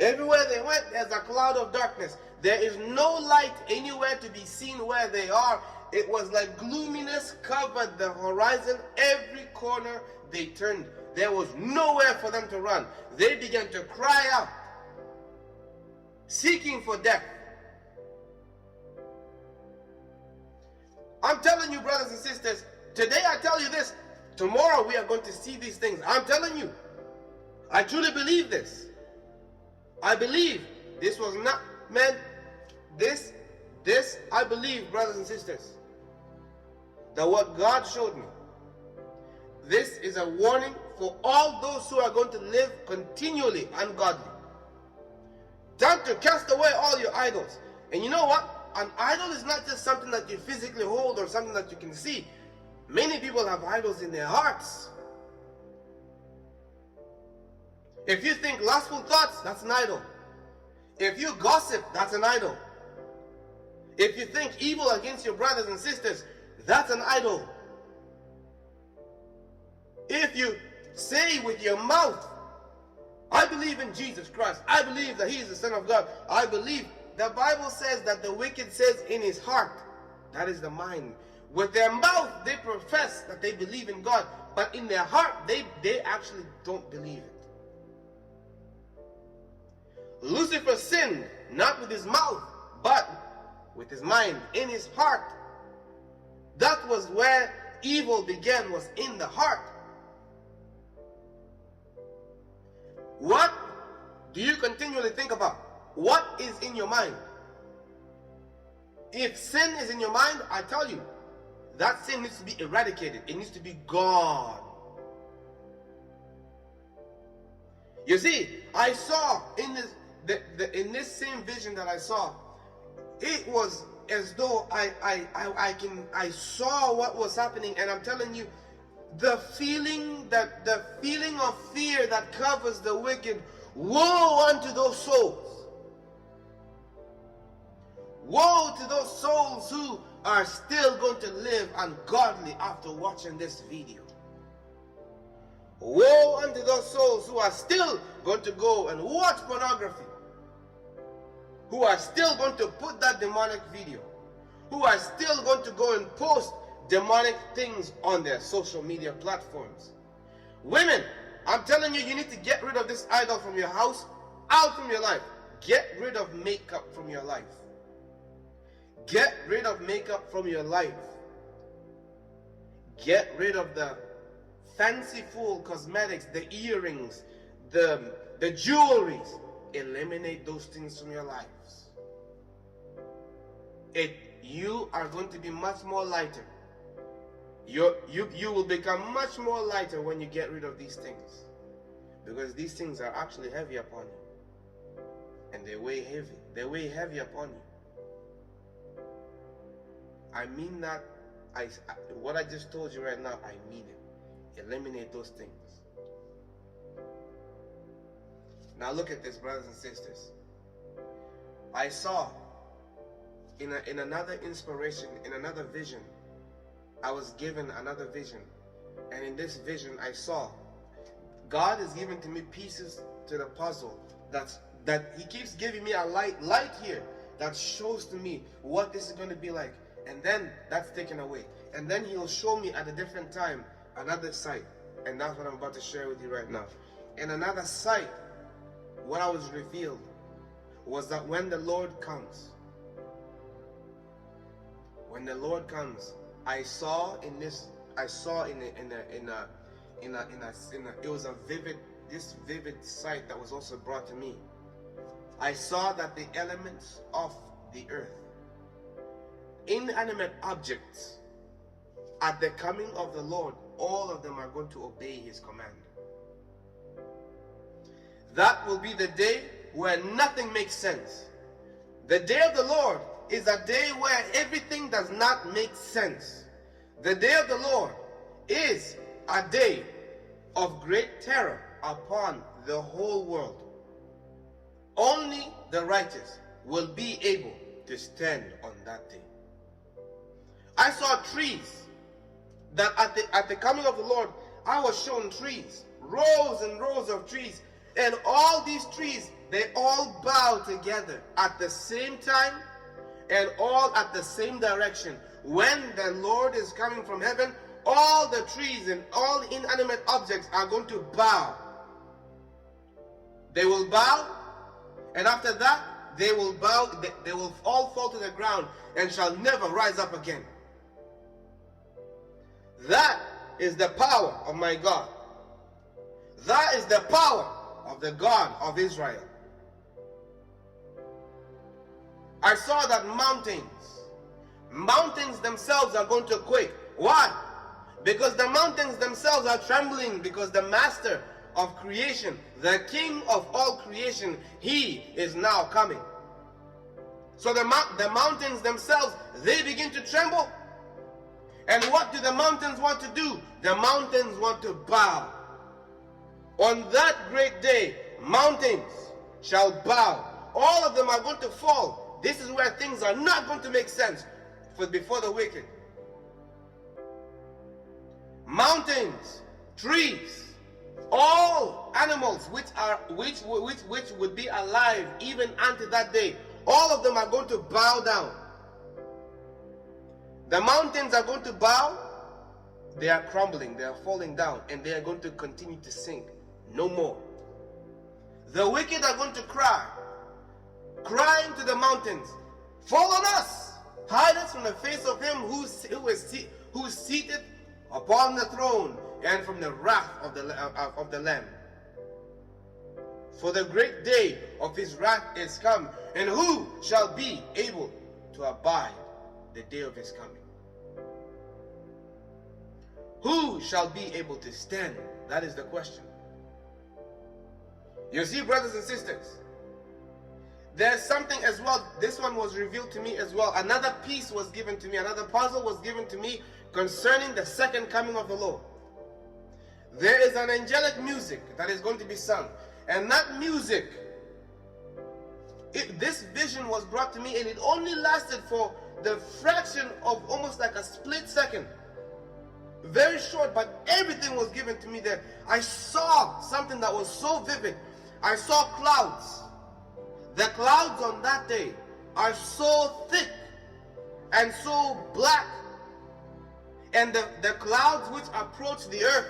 Everywhere they went, there's a cloud of darkness. There is no light anywhere to be seen where they are. It was like gloominess covered the horizon. Every corner they turned, there was nowhere for them to run. They began to cry out, seeking for death. I'm telling you, brothers and sisters, today I tell you this, tomorrow we are going to see these things. I'm telling you, I truly believe this. I believe this was not meant, this, I believe, brothers and sisters, that what God showed me, this is a warning for all those who are going to live continually ungodly. Time to cast away all your idols. And you know what? An idol is not just something that you physically hold or something that you can see. Many people have idols in their hearts. If you think lustful thoughts, that's an idol. If you gossip, that's an idol. If you think evil against your brothers and sisters, that's an idol. If you say with your mouth, I believe in Jesus Christ, I believe that He is the Son of God, I believe, the Bible says that the wicked says in his heart, that is the mind. With their mouth, they profess that they believe in God, but in their heart, they actually don't believe it. Lucifer sinned, not with his mouth, but with his mind, in his heart. That was where evil began, was in the heart. What do you continually think about? What is in your mind? If sin is in your mind, I tell you, that sin needs to be eradicated. It needs to be gone. You see, I saw in this same vision that I saw, it was as though I saw what was happening, and I'm telling you, the feeling of fear that covers the wicked, woe unto those souls. Woe to those souls who are still going to live ungodly after watching this video. Woe unto those souls who are still going to go and watch pornography, who are still going to put that demonic video, who are still going to go and post demonic things on their social media platforms. Women, I'm telling you, you need to get rid of this idol from your house, out from your life. Get rid of makeup from your life. Get rid of makeup from your life. Get rid of the fanciful cosmetics, the earrings, the jewelries. Eliminate those things from your lives. You are going to be much more lighter. You will become much more lighter when you get rid of these things, because these things are actually heavy upon you, and they weigh heavy. They weigh heavy upon you. I mean that. What I just told you right now, I mean it. Eliminate those things. Now look at this, brothers and sisters. I saw in another inspiration, in another vision, I was given another vision, and in this vision I saw God is giving to me pieces to the puzzle that He keeps giving me a light here that shows to me what this is going to be like, and then that's taken away, and then He'll show me at a different time another sight, and that's what I'm about to share with you right now. In another sight, what I was revealed was that when the Lord comes, it was this vivid sight that was also brought to me. I saw that the elements of the earth, inanimate objects, at the coming of the Lord, all of them are going to obey His command. That will be the day where nothing makes sense. The day of the Lord is a day where everything does not make sense. The day of the Lord is a day of great terror upon the whole world. Only the righteous will be able to stand on that day. I saw trees that at the coming of the Lord, I was shown trees, rows and rows of trees, and all these trees, they all bow together at the same time and all at the same direction. When the Lord is coming from heaven, all the trees and all inanimate objects are going to bow. They will bow, and after that, they will bow, they will all fall to the ground and shall never rise up again. That is the power of my God. That is the power of the God of Israel. I saw that mountains themselves are going to quake. Why? Because the mountains themselves are trembling, because the master of creation, the king of all creation, He is now coming. So the mountains themselves, they begin to tremble. And what do the mountains want to do? The mountains want to bow. On that great day, mountains shall bow. All of them are going to fall. This is where things are not going to make sense before the wicked. Mountains, trees, all animals which would be alive even unto that day, all of them are going to bow down. The mountains are going to bow. They are crumbling, they are falling down, and they are going to continue to sink. No more. The wicked are going to cry, crying to the mountains, fall on us, hide us from the face of Him who is seated upon the throne, and from the wrath of the Lamb. For the great day of His wrath is come, and who shall be able to abide the day of His coming? Who shall be able to stand? That is the question. You see, brothers and sisters, there's something as well. This one was revealed to me as well. Another piece was given to me, another puzzle was given to me concerning the second coming of the Lord. There is an angelic music that is going to be sung, and that music, this vision was brought to me, and it only lasted for the fraction of almost like a split second. Very short, but everything was given to me there. I saw something that was so vivid. I saw clouds. The clouds on that day are so thick and so black. And the clouds which approach the earth,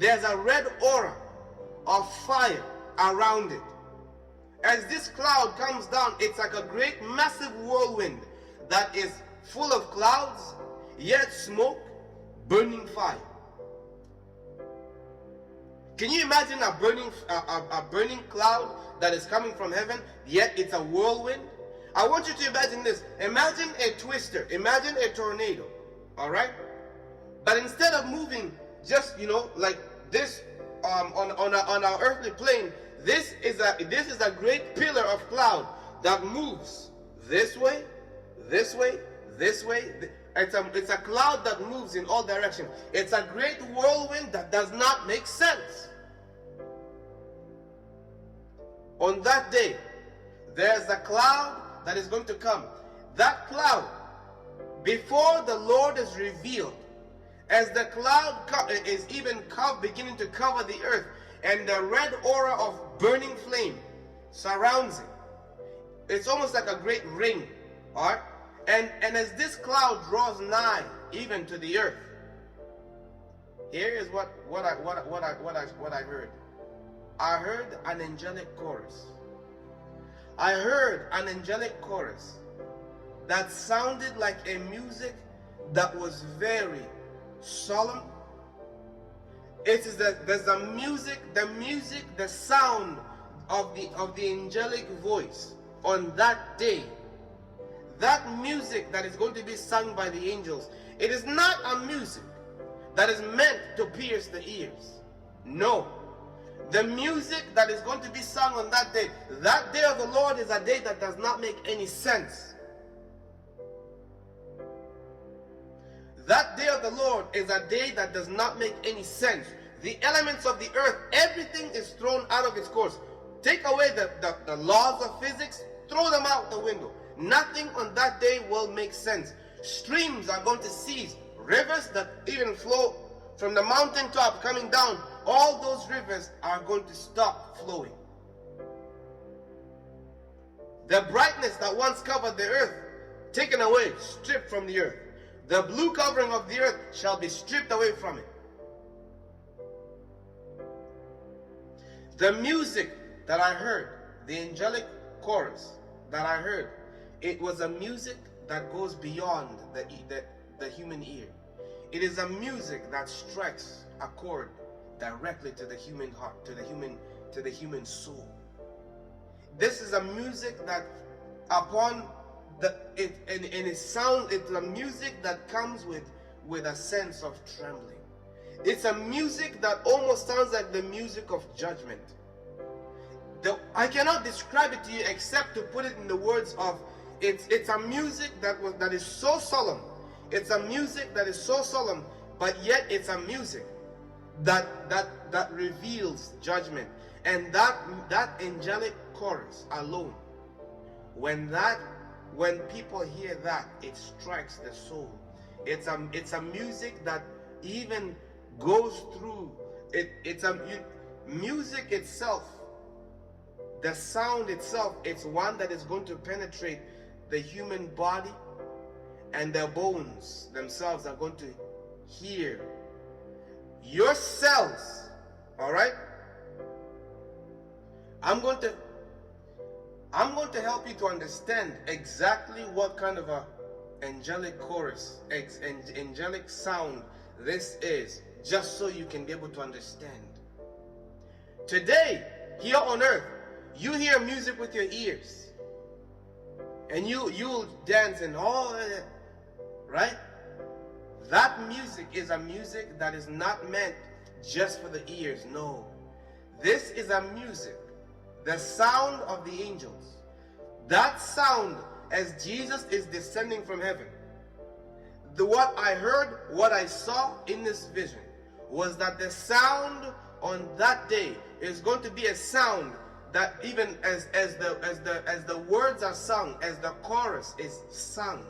there's a red aura of fire around it. As this cloud comes down, it's like a great massive whirlwind that is full of clouds, yet smoke, burning fire. Can you imagine a burning cloud that is coming from heaven, yet it's a whirlwind? I want you to imagine this. Imagine a twister. Imagine a tornado. All right? But instead of moving just, like this on our earthly plane, this is a great pillar of cloud that moves this way, this way, this way. It's a cloud that moves in all directions. It's a great whirlwind that does not make sense. On that day, there's a cloud that is going to come. That cloud, before the Lord is revealed, as the cloud is even beginning to cover the earth, and the red aura of burning flame surrounds it. It's almost like a great ring, all right? And as this cloud draws nigh even to the earth, here is what I heard. I heard an angelic chorus. I heard an angelic chorus that sounded like a music that was very solemn. There's the music, the sound of the angelic voice on that day. That music that is going to be sung by the angels, it is not a music that is meant to pierce the ears. No. The music that is going to be sung on that day of the Lord, is a day that does not make any sense. That day of the Lord is a day that does not make any sense. The elements of the earth, everything is thrown out of its course. Take away the laws of physics, throw them out the window. Nothing on that day will make sense. Streams are going to cease. Rivers that even flow from the mountaintop coming down, all those rivers are going to stop flowing. The brightness that once covered the earth, taken away, stripped from the earth. The blue covering of the earth shall be stripped away from it. The music that I heard, the angelic chorus that I heard, it was a music that goes beyond the human ear. It is a music that strikes a chord directly to the human heart, to the human soul. This is a music that upon it's a music that comes with a sense of trembling. It's a music that almost sounds like the music of judgment. I cannot describe it to you except to put it in the words of, it's a music that is so solemn. It's a music that is so solemn, but yet it's a music that reveals judgment. And that angelic chorus alone, when people hear that, it strikes the soul. It's a music that even goes through it. Music itself, the sound itself, it's one that is going to penetrate the human body, and the bones themselves are going to hear. Your cells, all right? I'm going to help you to understand exactly what kind of a angelic chorus, angelic sound this is, just so you can be able to understand. Today, here on earth, you hear music with your ears, and you'll dance and all that, right? That music is a music that is not meant just for the ears. No, this is a music, the sound of the angels. That sound as Jesus is descending from heaven. What I heard, what I saw in this vision, was that the sound on that day is going to be a sound that even as the words are sung, as the chorus is sung,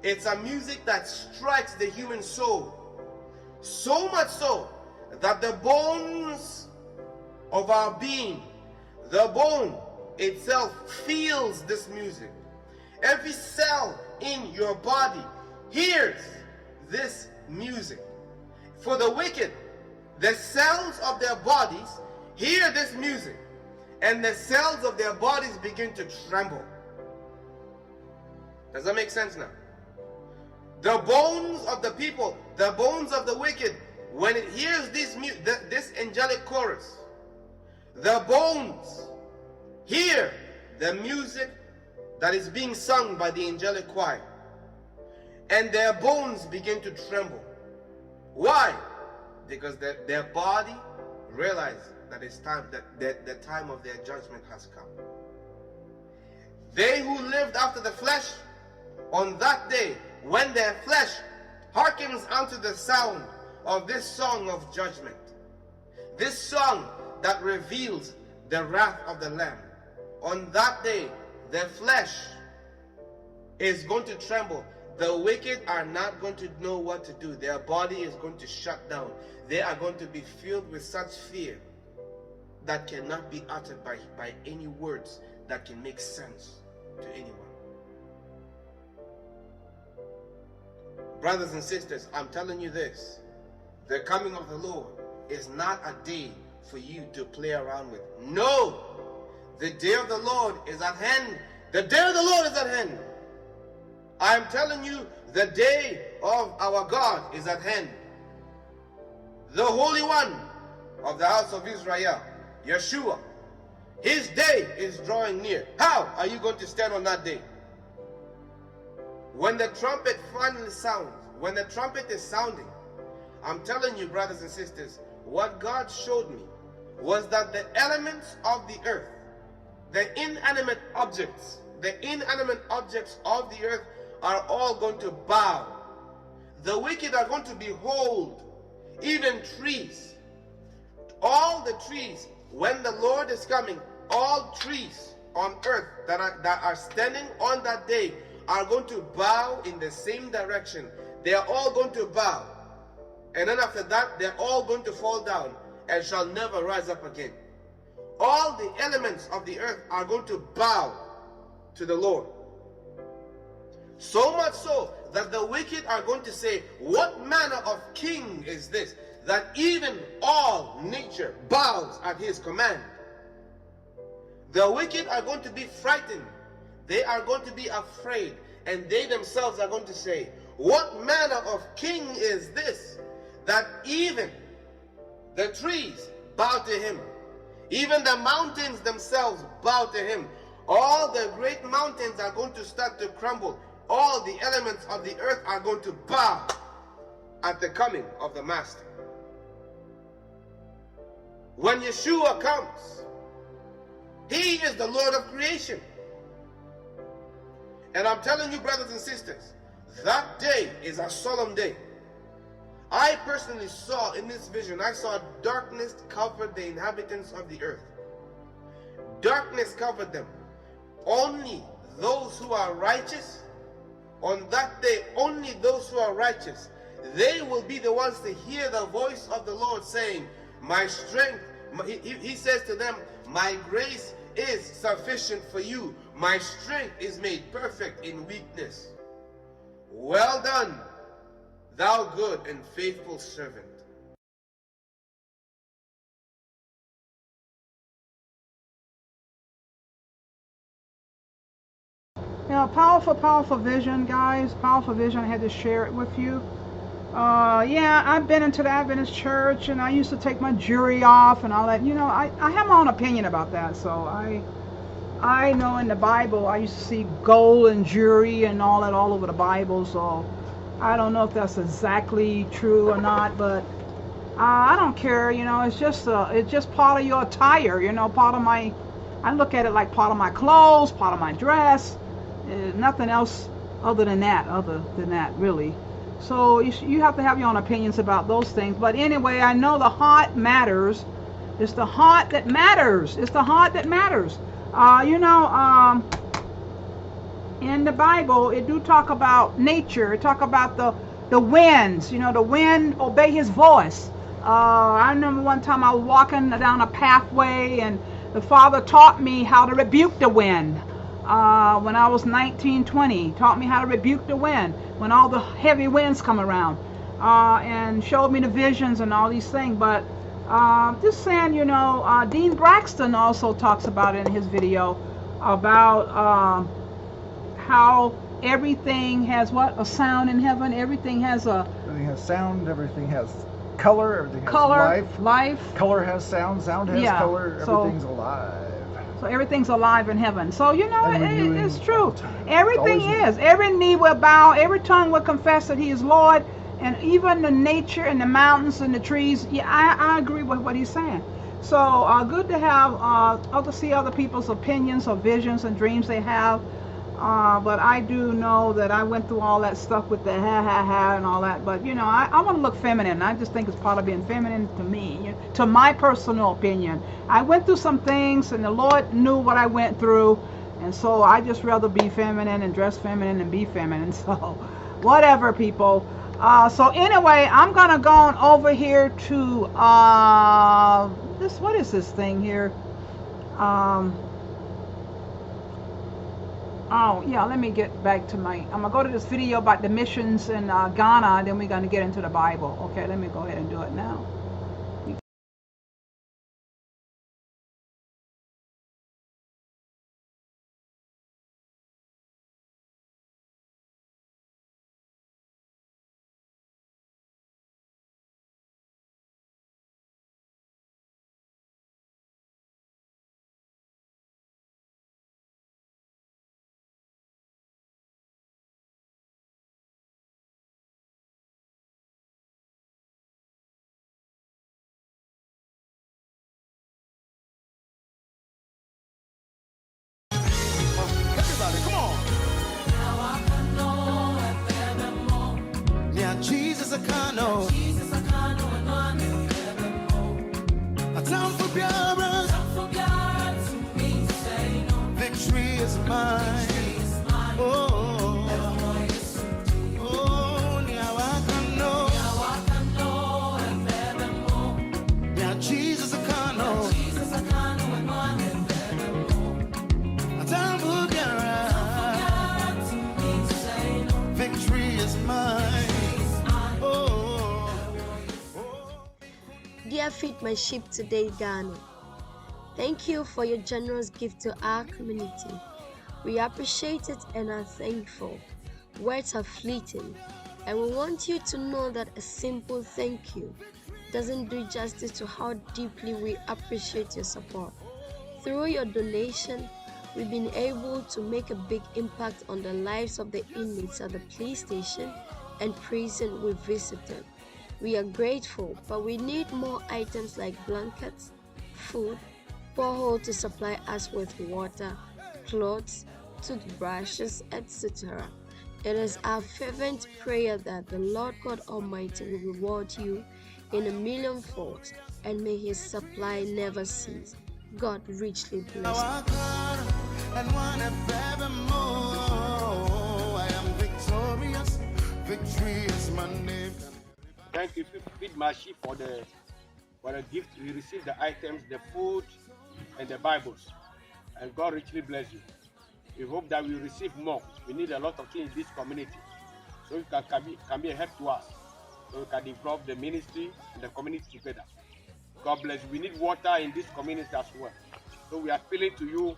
it's a music that strikes the human soul, so much so that the bones of our being, the bone itself, feels this music. Every cell in your body hears this music. For the wicked, the cells of their bodies hear this music, and the cells of their bodies begin to tremble. Does that make sense now? The bones of the people, the bones of the wicked, when it hears this angelic chorus, the bones hear the music that is being sung by the angelic choir, and their bones begin to tremble. Why? Because their body realizes that it's time, that the time of their judgment has come. They who lived after the flesh, on that day, when their flesh hearkens unto the sound of this song of judgment, this song that reveals the wrath of the Lamb, on that day, their flesh is going to tremble. The wicked are not going to know what to do. Their body is going to shut down. They are going to be filled with such fear that cannot be uttered by any words that can make sense to anyone. Brothers and sisters, I'm telling you this. The coming of the Lord is not a day for you to play around with. No! The day of the Lord is at hand. The day of the Lord is at hand. I'm telling you, the day of our God is at hand. The Holy One of the house of Israel, Yeshua, his day is drawing near. How are you going to stand on that day? When the trumpet finally sounds, when the trumpet is sounding, I'm telling you, brothers and sisters, what God showed me was that the elements of the earth, the inanimate objects of the earth are all going to bow. The wicked are going to behold, even trees. All the trees, when the Lord is coming, all trees on earth that are standing on that day are going to bow in the same direction. They are all going to bow. And then after that, they're all going to fall down and shall never rise up again. All the elements of the earth are going to bow to the Lord. So much so that the wicked are going to say, what manner of king is this, that even all nature bows at his command? The wicked are going to be frightened. They are going to be afraid. And they themselves are going to say, what manner of king is this, that even the trees bow to him? Even the mountains themselves bow to him. All the great mountains are going to start to crumble. All the elements of the earth are going to bow at the coming of the Master. When Yeshua comes, he is the Lord of creation. And I'm telling you, brothers and sisters, that day is a solemn day. I personally saw in this vision, I saw darkness cover the inhabitants of the earth. Darkness covered them. Only those who are righteous, on that day, only those who are righteous, they will be the ones to hear the voice of the Lord saying, my strength, he says to them, my grace is sufficient for you. My strength is made perfect in weakness. Well done, thou good and faithful servant. Yeah, powerful vision, guys. Powerful vision. I had to share it with you. Yeah, I've been into the Adventist church, and I used to take my jewelry off and all that. You know, I have my own opinion about that. So I know in the Bible, I used to see gold and jewelry and all that all over the Bible. So I don't know if that's exactly true or not, but I don't care. You know, it's just part of your attire. You know, I look at it like part of my clothes, part of my dress. Nothing else other than that, really. So you have to have your own opinions about those things. But anyway, I know the heart matters. It's the heart that matters. It's the heart that matters. In the Bible, it do talk about nature. It talk about the winds. You know, the wind obey his voice. I remember one time I was walking down a pathway, and the Father taught me how to rebuke the wind. When I was 19, 20, taught me how to rebuke the wind when all the heavy winds come around. and showed me the visions and all these things. But just saying, you know, Dean Braxton also talks about it in his video about how everything has what? A sound in heaven. Everything has everything has sound, everything has color, everything has life. Color has sound, sound has color, everything's alive. So everything's alive in heaven. So, you know, it's true. Everything is. Every knee will bow, every tongue will confess that he is Lord, and even the nature and the mountains and the trees. Yeah, I agree with what he's saying. So good to have, see other people's opinions or visions and dreams they have. But I do know that I went through all that stuff with the ha and all that. But, you know, I want to look feminine. I just think it's part of being feminine to me, to my personal opinion. I went through some things, and the Lord knew what I went through. And so I just rather be feminine and dress feminine and be feminine. So whatever, people. So anyway, I'm going to go on over here to what is this thing here? Oh, yeah, let me get back to I'm going to go to this video about the missions in Ghana, and then we're going to get into the Bible. Okay, let me go ahead and do it now. Jesus, I can't know. A time for parents. Victory is mine. Oh, now I can know. Yeah, Jesus, I can't know. A time for parents. Victory is mine. Dear Feed My Sheep Today Ghana, thank you for your generous gift to our community. We appreciate it and are thankful. Words are fleeting, and we want you to know that a simple thank you doesn't do justice to how deeply we appreciate your support. Through your donation, we've been able to make a big impact on the lives of the inmates at the police station and prison we visited. We are grateful, but we need more items like blankets, food, borehole to supply us with water, clothes, toothbrushes, etc. It is our fervent prayer that the Lord God Almighty will reward you in a millionfold, and may His supply never cease. God richly bless you. I am victorious. Victory is my name. Thank you, Feed My Sheep, for the gift. We received the items, the food, and the Bibles. And God richly bless you. We hope that we receive more. We need a lot of things in this community. So you can be a help to us. So we can develop the ministry and the community together. God bless you. We need water in this community as well. So we are appealing to you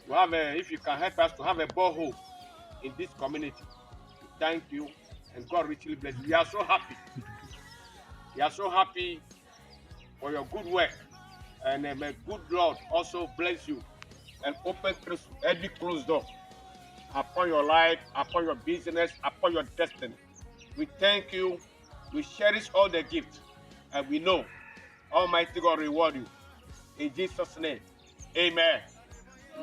to have if you can help us to have a borehole in this community. Thank you. And God richly bless you. We are so happy. We are so happy for your good work. And may good Lord also bless you and open every closed door upon your life, upon your business, upon your destiny. We thank you. We cherish all the gifts. And we know Almighty God reward you. In Jesus' name, amen.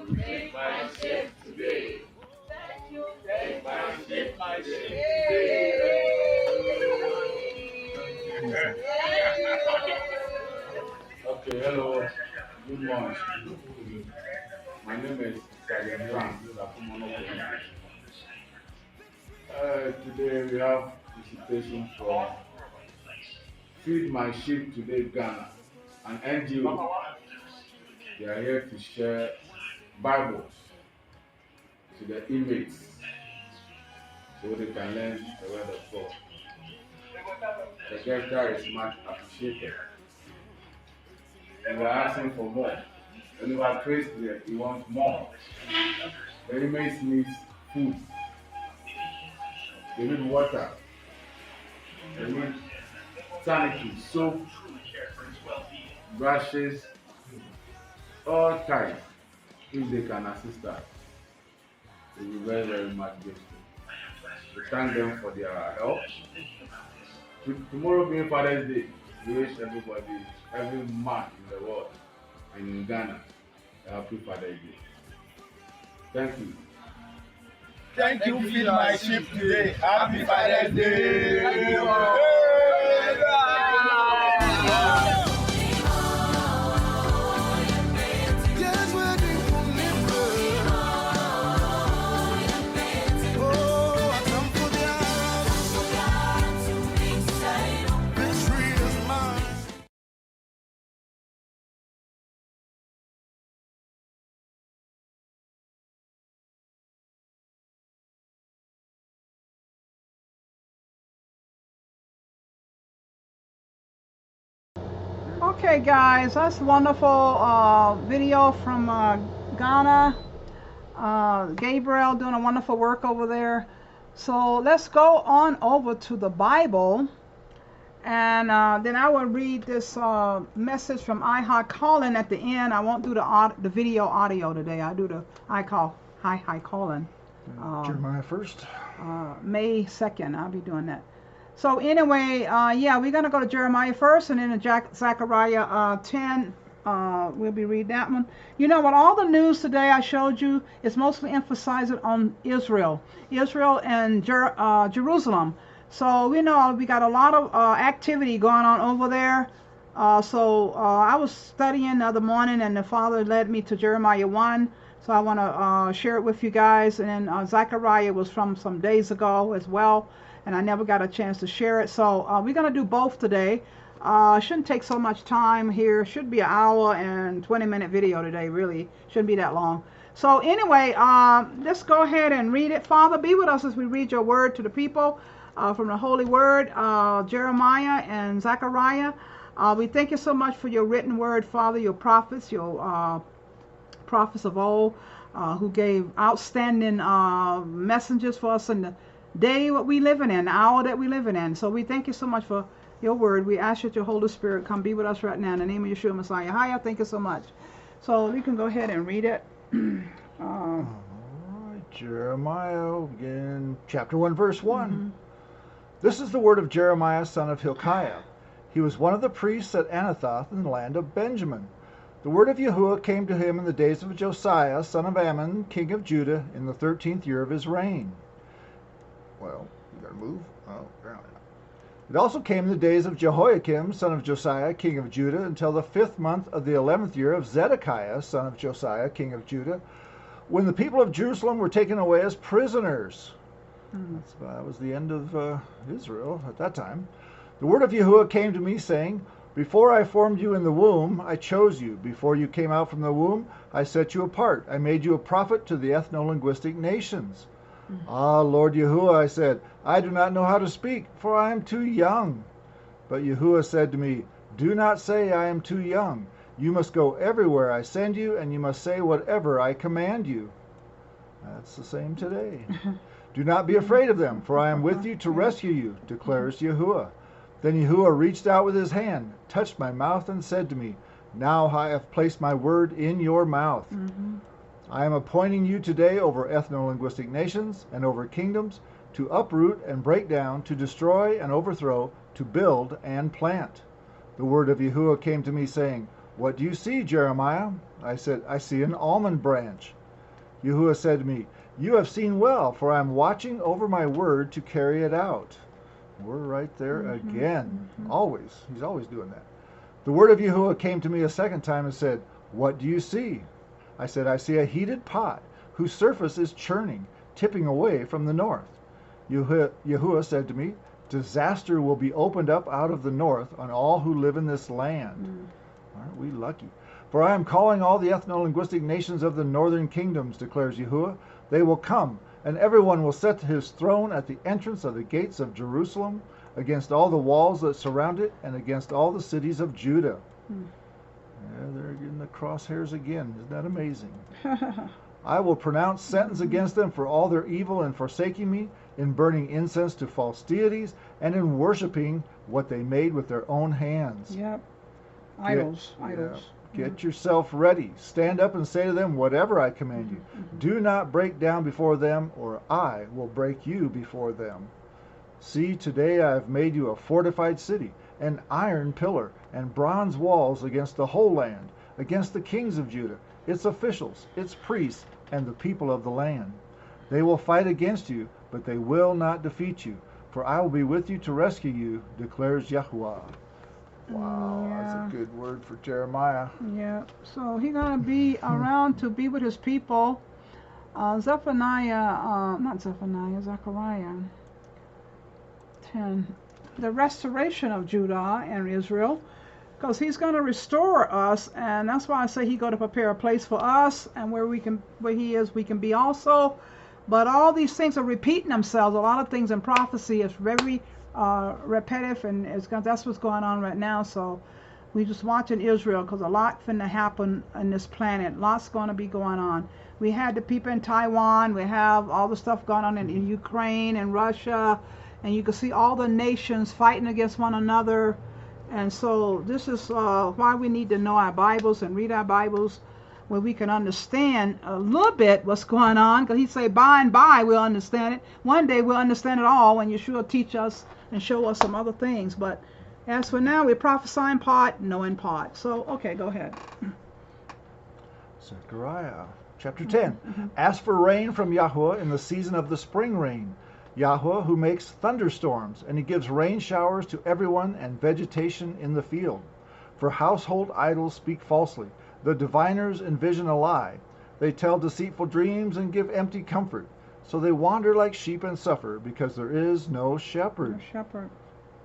Make my ship today. Thank you. Make my ship today. Okay, hello. Good morning. My name is Zech. Today we have visitation from Feed My Sheep Today Ghana, an NGO. They are here to share Bibles to the inmates so they can learn the word of God. the gesture is much appreciated. And we're asking for more. Whenever Trace there, he wants more. The inmates needs food. They need water. They need sanitary, soap, brushes, all types. If they can assist us, we'll be very, very much grateful. We thank them for their help. Tomorrow being Father's Day, we wish everybody, every man in the world and in Ghana, a happy Father's Day. Thank you. Thank you, feed my sheep today. Happy Father's Day. Thank you. Okay, guys, that's a wonderful video from Ghana. Gabriel doing a wonderful work over there. So let's go on over to the Bible, and then I will read this message from YAH Calling at the end. I won't do the video audio today. I do the YAH Calling. Jeremiah first. May 2nd, I'll be doing that. So anyway, yeah, we're going to go to Jeremiah first, and then to Zechariah 10. We'll be reading that one. You know what? All the news today I showed you is mostly emphasizing on Israel and Jerusalem. So we know we got a lot of activity going on over there. So I was studying the other morning, and the Father led me to Jeremiah 1. So I want to share it with you guys. And then Zechariah was from some days ago as well, and I never got a chance to share it. So we're going to do both today. Shouldn't take so much time here. Should be an hour and 20-minute video today. Really shouldn't be that long. So anyway, let's go ahead and read it. Father, be with us as we read your word to the people from the Holy Word, Jeremiah and Zechariah. We thank you so much for your written word, Father, your prophets, your prophets of old, who gave outstanding messages for us in the day what we living in, the hour that we living in. So we thank you so much for your word. We ask that your Holy Spirit come be with us right now in the name of Yeshua Messiah. Hiya, thank you so much. So we can go ahead and read it. All right, Jeremiah, begin chapter 1, verse 1. This is the word of Jeremiah, son of Hilkiah. He was one of the priests at Anathoth in the land of Benjamin. The word of Yahuwah came to him in the days of Josiah, son of Ammon, king of Judah, in the 13th year of his reign. Well, you gotta move? Oh, apparently not. It also came in the days of Jehoiakim, son of Josiah, king of Judah, until the 5th month of the 11th year of Zedekiah, son of Josiah, king of Judah, when the people of Jerusalem were taken away as prisoners. That was the end of Israel at that time. The word of Yahuwah came to me, saying, Before I formed you in the womb, I chose you. Before you came out from the womb, I set you apart. I made you a prophet to the ethno-linguistic nations. Ah, Lord Yahuwah, I said, I do not know how to speak, for I am too young. But Yahuwah said to me, Do not say I am too young. You must go everywhere I send you, and you must say whatever I command you. That's the same today. Do not be afraid of them, for I am with you to rescue you, declares Yahuwah. Then Yahuwah reached out with his hand, touched my mouth, and said to me, Now I have placed my word in your mouth. I am appointing you today over ethno-linguistic nations and over kingdoms, to uproot and break down, to destroy and overthrow, to build and plant. The word of Yahuwah came to me, saying, What do you see, Jeremiah? I said, I see an almond branch. Yahuwah said to me, You have seen well, for I am watching over my word to carry it out. We're right there again. Always. He's always doing that. The word of Yahuwah came to me a second time and said, What do you see? I said, I see a heated pot, whose surface is churning, tipping away from the north. Yahuwah said to me, Disaster will be opened up out of the north on all who live in this land. Aren't we lucky? For I am calling all the ethno-linguistic nations of the northern kingdoms, declares Yahuwah. They will come, and everyone will set his throne at the entrance of the gates of Jerusalem. against all the walls that surround it, and against all the cities of Judah. Yeah, they're getting the crosshairs again. Isn't that amazing? I will pronounce sentence against them for all their evil in forsaking me, in burning incense to false deities, and in worshiping what they made with their own hands. Yep. Idols. Idols. Get yourself ready. Stand up and say to them whatever I command you. Do not break down before them, or I will break you before them. See, today I have made you a fortified city, an iron pillar, and bronze walls against the whole land, against the kings of Judah, its officials, its priests, and the people of the land. They will fight against you, but they will not defeat you, for I will be with you to rescue you, declares Yahuwah. Wow, that's a good word for Jeremiah. Yeah, so he's going to be around to be with his people. Zechariah 10. The restoration of Judah and Israel, because he's going to restore us, and that's why I say he's going to prepare a place for us, and where he is, we can be also. But all these things are repeating themselves. A lot of things in prophecy is very repetitive, and that's what's going on right now. So we just watching Israel, because a lot finna happen on this planet. Lots going to be going on. We had the people in Taiwan. We have all the stuff going on in Ukraine and Russia, and you can see all the nations fighting against one another. And so this is why we need to know our Bibles and read our Bibles, where we can understand a little bit what's going on. Because he say by and by we'll understand it. One day we'll understand it all, and Yeshua will teach us and show us some other things. But as for now, we're prophesying part, knowing part. So, okay, go ahead. Zechariah chapter 10. Ask for rain from Yahuwah in the season of the spring rain. Yahuwah who makes thunderstorms, and he gives rain showers to everyone and vegetation in the field. For household idols speak falsely. The diviners envision a lie. They tell deceitful dreams and give empty comfort. So they wander like sheep and suffer, because there is no shepherd. No shepherd.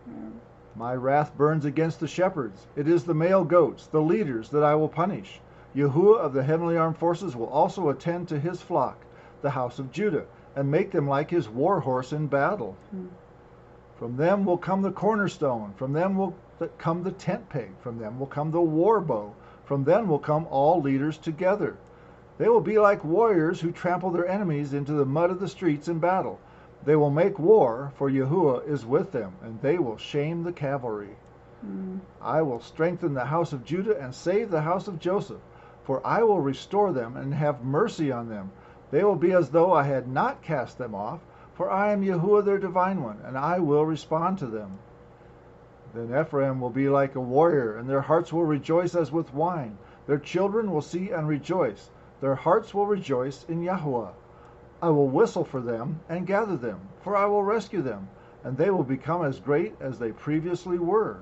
Yeah. My wrath burns against the shepherds. It is the male goats, the leaders, that I will punish. Yahuwah of the heavenly armed forces will also attend to his flock, the house of Judah, and make them like his war horse in battle. From them will come the cornerstone. From them will come the tent peg. From them will come the war bow. From them will come all leaders together. They will be like warriors who trample their enemies into the mud of the streets in battle. They will make war, for Yahuwah is with them, and they will shame the cavalry. I will strengthen the house of Judah and save the house of Joseph, for I will restore them and have mercy on them. They will be as though I had not cast them off, for I am Yahuwah their divine one, and I will respond to them. Then Ephraim will be like a warrior, and their hearts will rejoice as with wine. Their children will see and rejoice. Their hearts will rejoice in Yahuwah. I will whistle for them and gather them, for I will rescue them, and they will become as great as they previously were.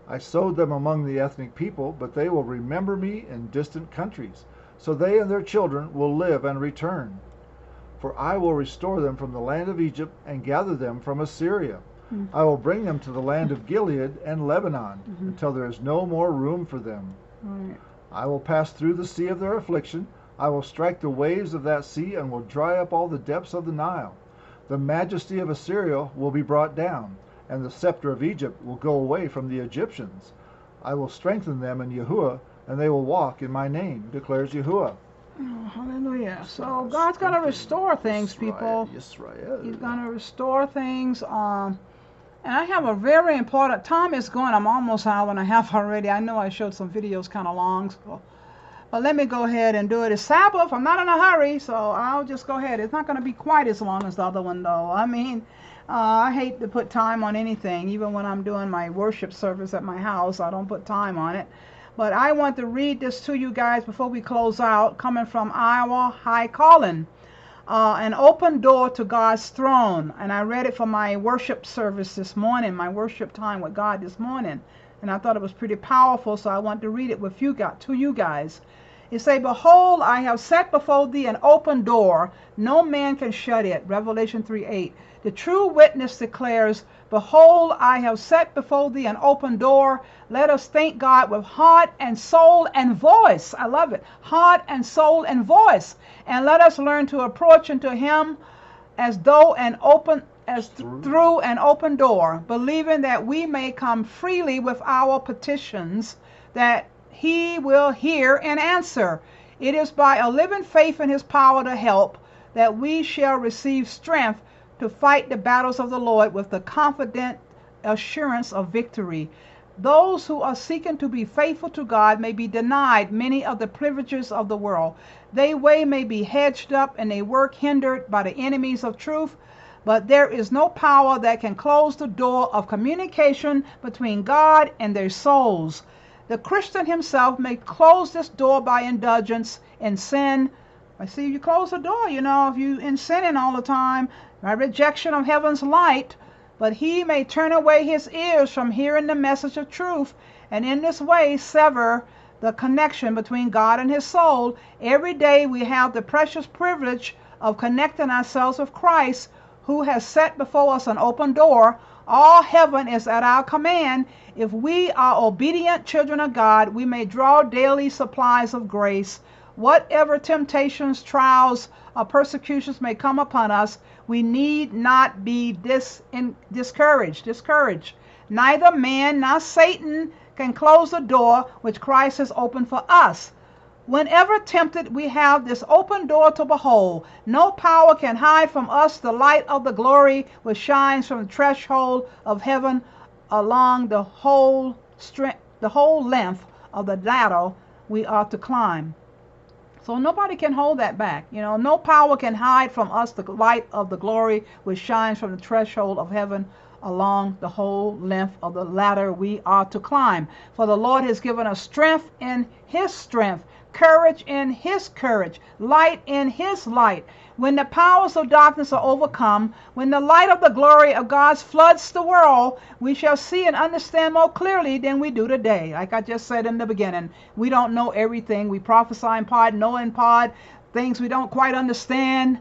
I sowed them among the ethnic people, but they will remember me in distant countries. So they and their children will live and return. For I will restore them from the land of Egypt and gather them from Assyria. I will bring them to the land of Gilead and Lebanon until there is no more room for them. I will pass through the sea of their affliction. I will strike the waves of that sea and will dry up all the depths of the Nile. The majesty of Assyria will be brought down, and the scepter of Egypt will go away from the Egyptians. I will strengthen them in Yahuwah, and they will walk in my name, declares Yahuwah. Oh, hallelujah. So God's going to restore things, people. He's going to restore things. And I have a very important, time is going, I'm almost an hour and a half already. I know I showed some videos kind of long, so, but let me go ahead and do it. It's Sabbath, I'm not in a hurry, so I'll just go ahead. It's not going to be quite as long as the other one, though. I mean, I hate to put time on anything. Even when I'm doing my worship service at my house, I don't put time on it. But I want to read this to you guys before we close out, coming from Iowa High Calling. An open door to God's throne. And I read it for my worship service this morning, my worship time with God this morning. And I thought it was pretty powerful, so I want to read it with to you guys. It say, behold, I have set before thee an open door. No man can shut it. Revelation 3:8. The true witness declares, behold, I have set before thee an open door. Let us thank God with heart and soul and voice. I love it. Heart and soul and voice. And let us learn to approach unto him as though as through an open door, believing that we may come freely with our petitions, that he will hear and answer. It is by a living faith in his power to help that we shall receive strength to fight the battles of the Lord with the confident assurance of victory. Those who are seeking to be faithful to God may be denied many of the privileges of the world. Their way may be hedged up and their work hindered by the enemies of truth, but there is no power that can close the door of communication between God and their souls. The Christian himself may close this door by indulgence in sin. I see you close the door, you know, if you in sinning all the time, by rejection of heaven's light, but he may turn away his ears from hearing the message of truth, and in this way sever the connection between God and his soul. Every day we have the precious privilege of connecting ourselves with Christ, who has set before us an open door. All heaven is at our command. If we are obedient children of God, we may draw daily supplies of grace. Whatever temptations, trials, or persecutions may come upon us, we need not be discouraged. Neither man nor Satan can close the door which Christ has opened for us. Whenever tempted, we have this open door to behold. No power can hide from us the light of the glory which shines from the threshold of heaven along the whole length of the ladder we are to climb. So nobody can hold that back. You know, no power can hide from us the light of the glory which shines from the threshold of heaven along the whole length of the ladder we are to climb. For the Lord has given us strength in his strength, courage in his courage, light in his light. When the powers of darkness are overcome, when the light of the glory of God floods the world, we shall see and understand more clearly than we do today. Like I just said in the beginning, we don't know everything. We prophesy in part, know in part, things we don't quite understand.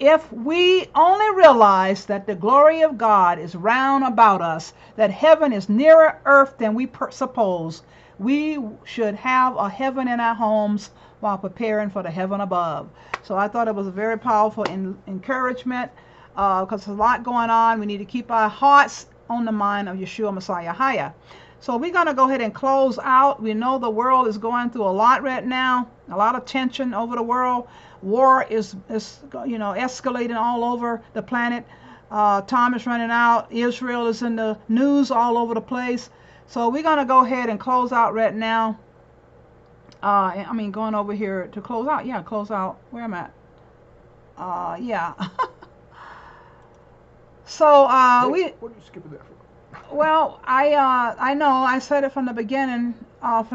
If we only realize that the glory of God is round about us, that heaven is nearer earth than we suppose, we should have a heaven in our homes while preparing for the heaven above. So I thought it was a very powerful encouragement because there's a lot going on. We need to keep our hearts on the mind of Yeshua Messiah. So we're going to go ahead and close out. We know the world is going through a lot right now, a lot of tension over the world. War is escalating all over the planet. Time is running out. Israel is in the news all over the place. So we're going to go ahead and close out right now. Going over here to close out. Yeah, close out. Where am I at? Yeah. So what are you skipping that for? Well, I know I said it from the beginning of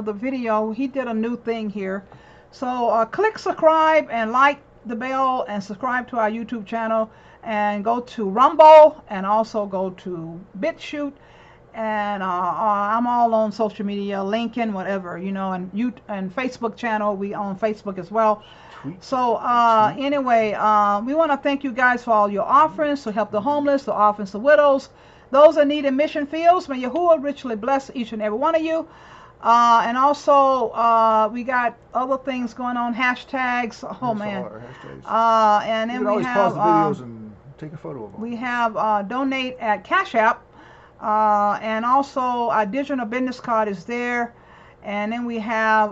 the video. He did a new thing here. So click subscribe and like the bell and subscribe to our YouTube channel, and go to Rumble and also go to BitChute. And I'm all on social media, LinkedIn, whatever, and Facebook channel. We on Facebook as well. So anyway, we want to thank you guys for all your offerings to help the homeless, the orphans, the widows, those that need in mission fields. May Yahuwah richly bless each and every one of you. And also, we got other things going on, hashtags. Oh man. And then we have pause the videos and take a photo of them. We have donate at Cash App. And also our digital business card is there, and then we have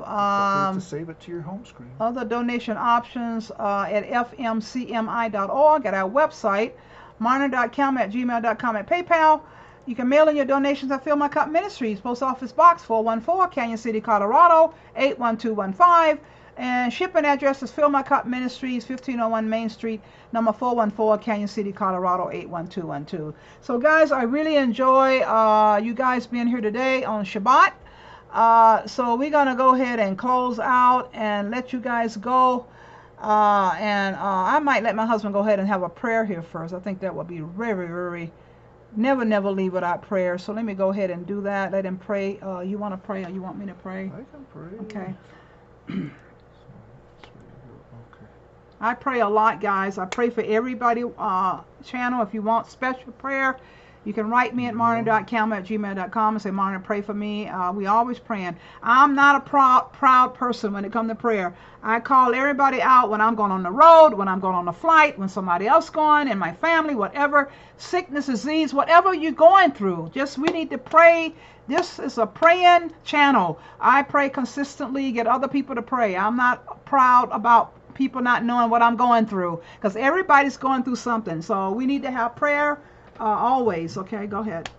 to save it to your home screen. Other donation options at fmcmi.org, at our website, marner.com@gmail.com, at PayPal. You can mail in your donations at Fill My Cup Ministries, Post Office Box 414, Canon City, Colorado 81215. And shipping address is Fill My Cup Ministries, 1501 Main Street, number 414, Canon City, Colorado 81212. So guys, I really enjoy you guys being here today on Shabbat. So we're going to go ahead and close out and let you guys go. I might let my husband go ahead and have a prayer here first. I think that would be very, very, never leave without prayer. So let me go ahead and do that. Let him pray. You want to pray or you want me to pray? I can pray. Okay. I pray a lot, guys. I pray for everybody channel. If you want special prayer, You can write me at marner.campbell@gmail.com and say, Marner, pray for me. We always praying. I'm not a proud person when it comes to prayer. I call everybody out when I'm going on the road, when I'm going on a flight, when somebody else going, in my family, whatever, sickness, disease, whatever you're going through. Just we need to pray. This is a praying channel. I pray consistently, get other people to pray. I'm not proud about people not knowing what I'm going through, because everybody's going through something. So we need to have prayer always. Okay, go ahead.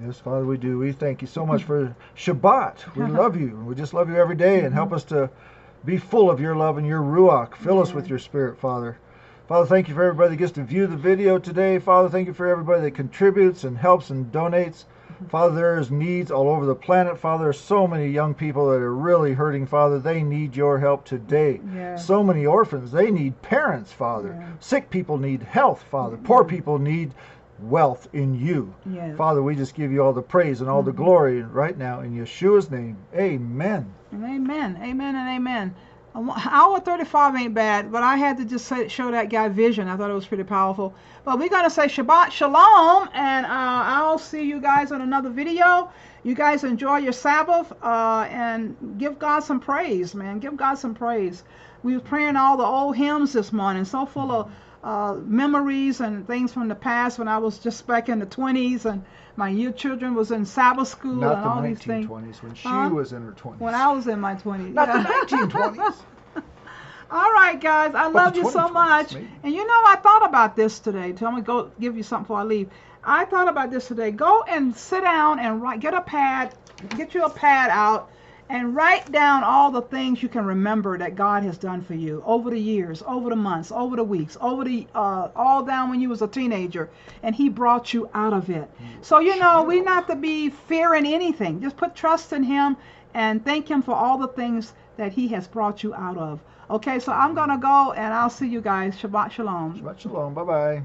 Yes, Father, we do. We thank you so much for Shabbat. We love you. We just love you every day, and help us to be full of your love and your Ruach. Fill us with your Spirit, Father. Father, thank you for everybody that gets to view the video today. Father, thank you for everybody that contributes and helps and donates. Father, there's needs all over the planet. Father, there's so many young people that are really hurting, Father. They need your help today. Yeah. So many orphans. They need parents, Father. Yeah. Sick people need health, Father. Poor people need wealth in you. Yeah. Father, we just give you all the praise and all the glory right now in Yeshua's name. Amen. Amen. Amen and amen. Hour 35 ain't bad, but I had to just show that guy vision. I thought it was pretty powerful. But we're going to say Shabbat Shalom, and I'll see you guys on another video. You guys enjoy your Sabbath, and give God some praise, man. Give God some praise. We were praying all the old hymns this morning, so full of memories and things from the past when I was just back in the 20s, and my children was in Sabbath school. Not and the all these things. 1920s, when she was in her 20s. When I was in my 20s. Not the 1920s. All right, guys. I love you so much. maybe. And you know, I thought about this today. Tell me, go give you something before I leave. I thought about this today. Go and sit down and write. Get a pad. Get you a pad out and write down all the things you can remember that God has done for you over the years, over the months, over the weeks, over the all down when you was a teenager, and He brought you out of it. So you know, we not to be fearing anything. Just put trust in Him and thank Him for all the things that He has brought you out of. Okay, so I'm gonna go, and I'll see you guys. Shabbat Shalom. Shabbat Shalom. Bye-bye.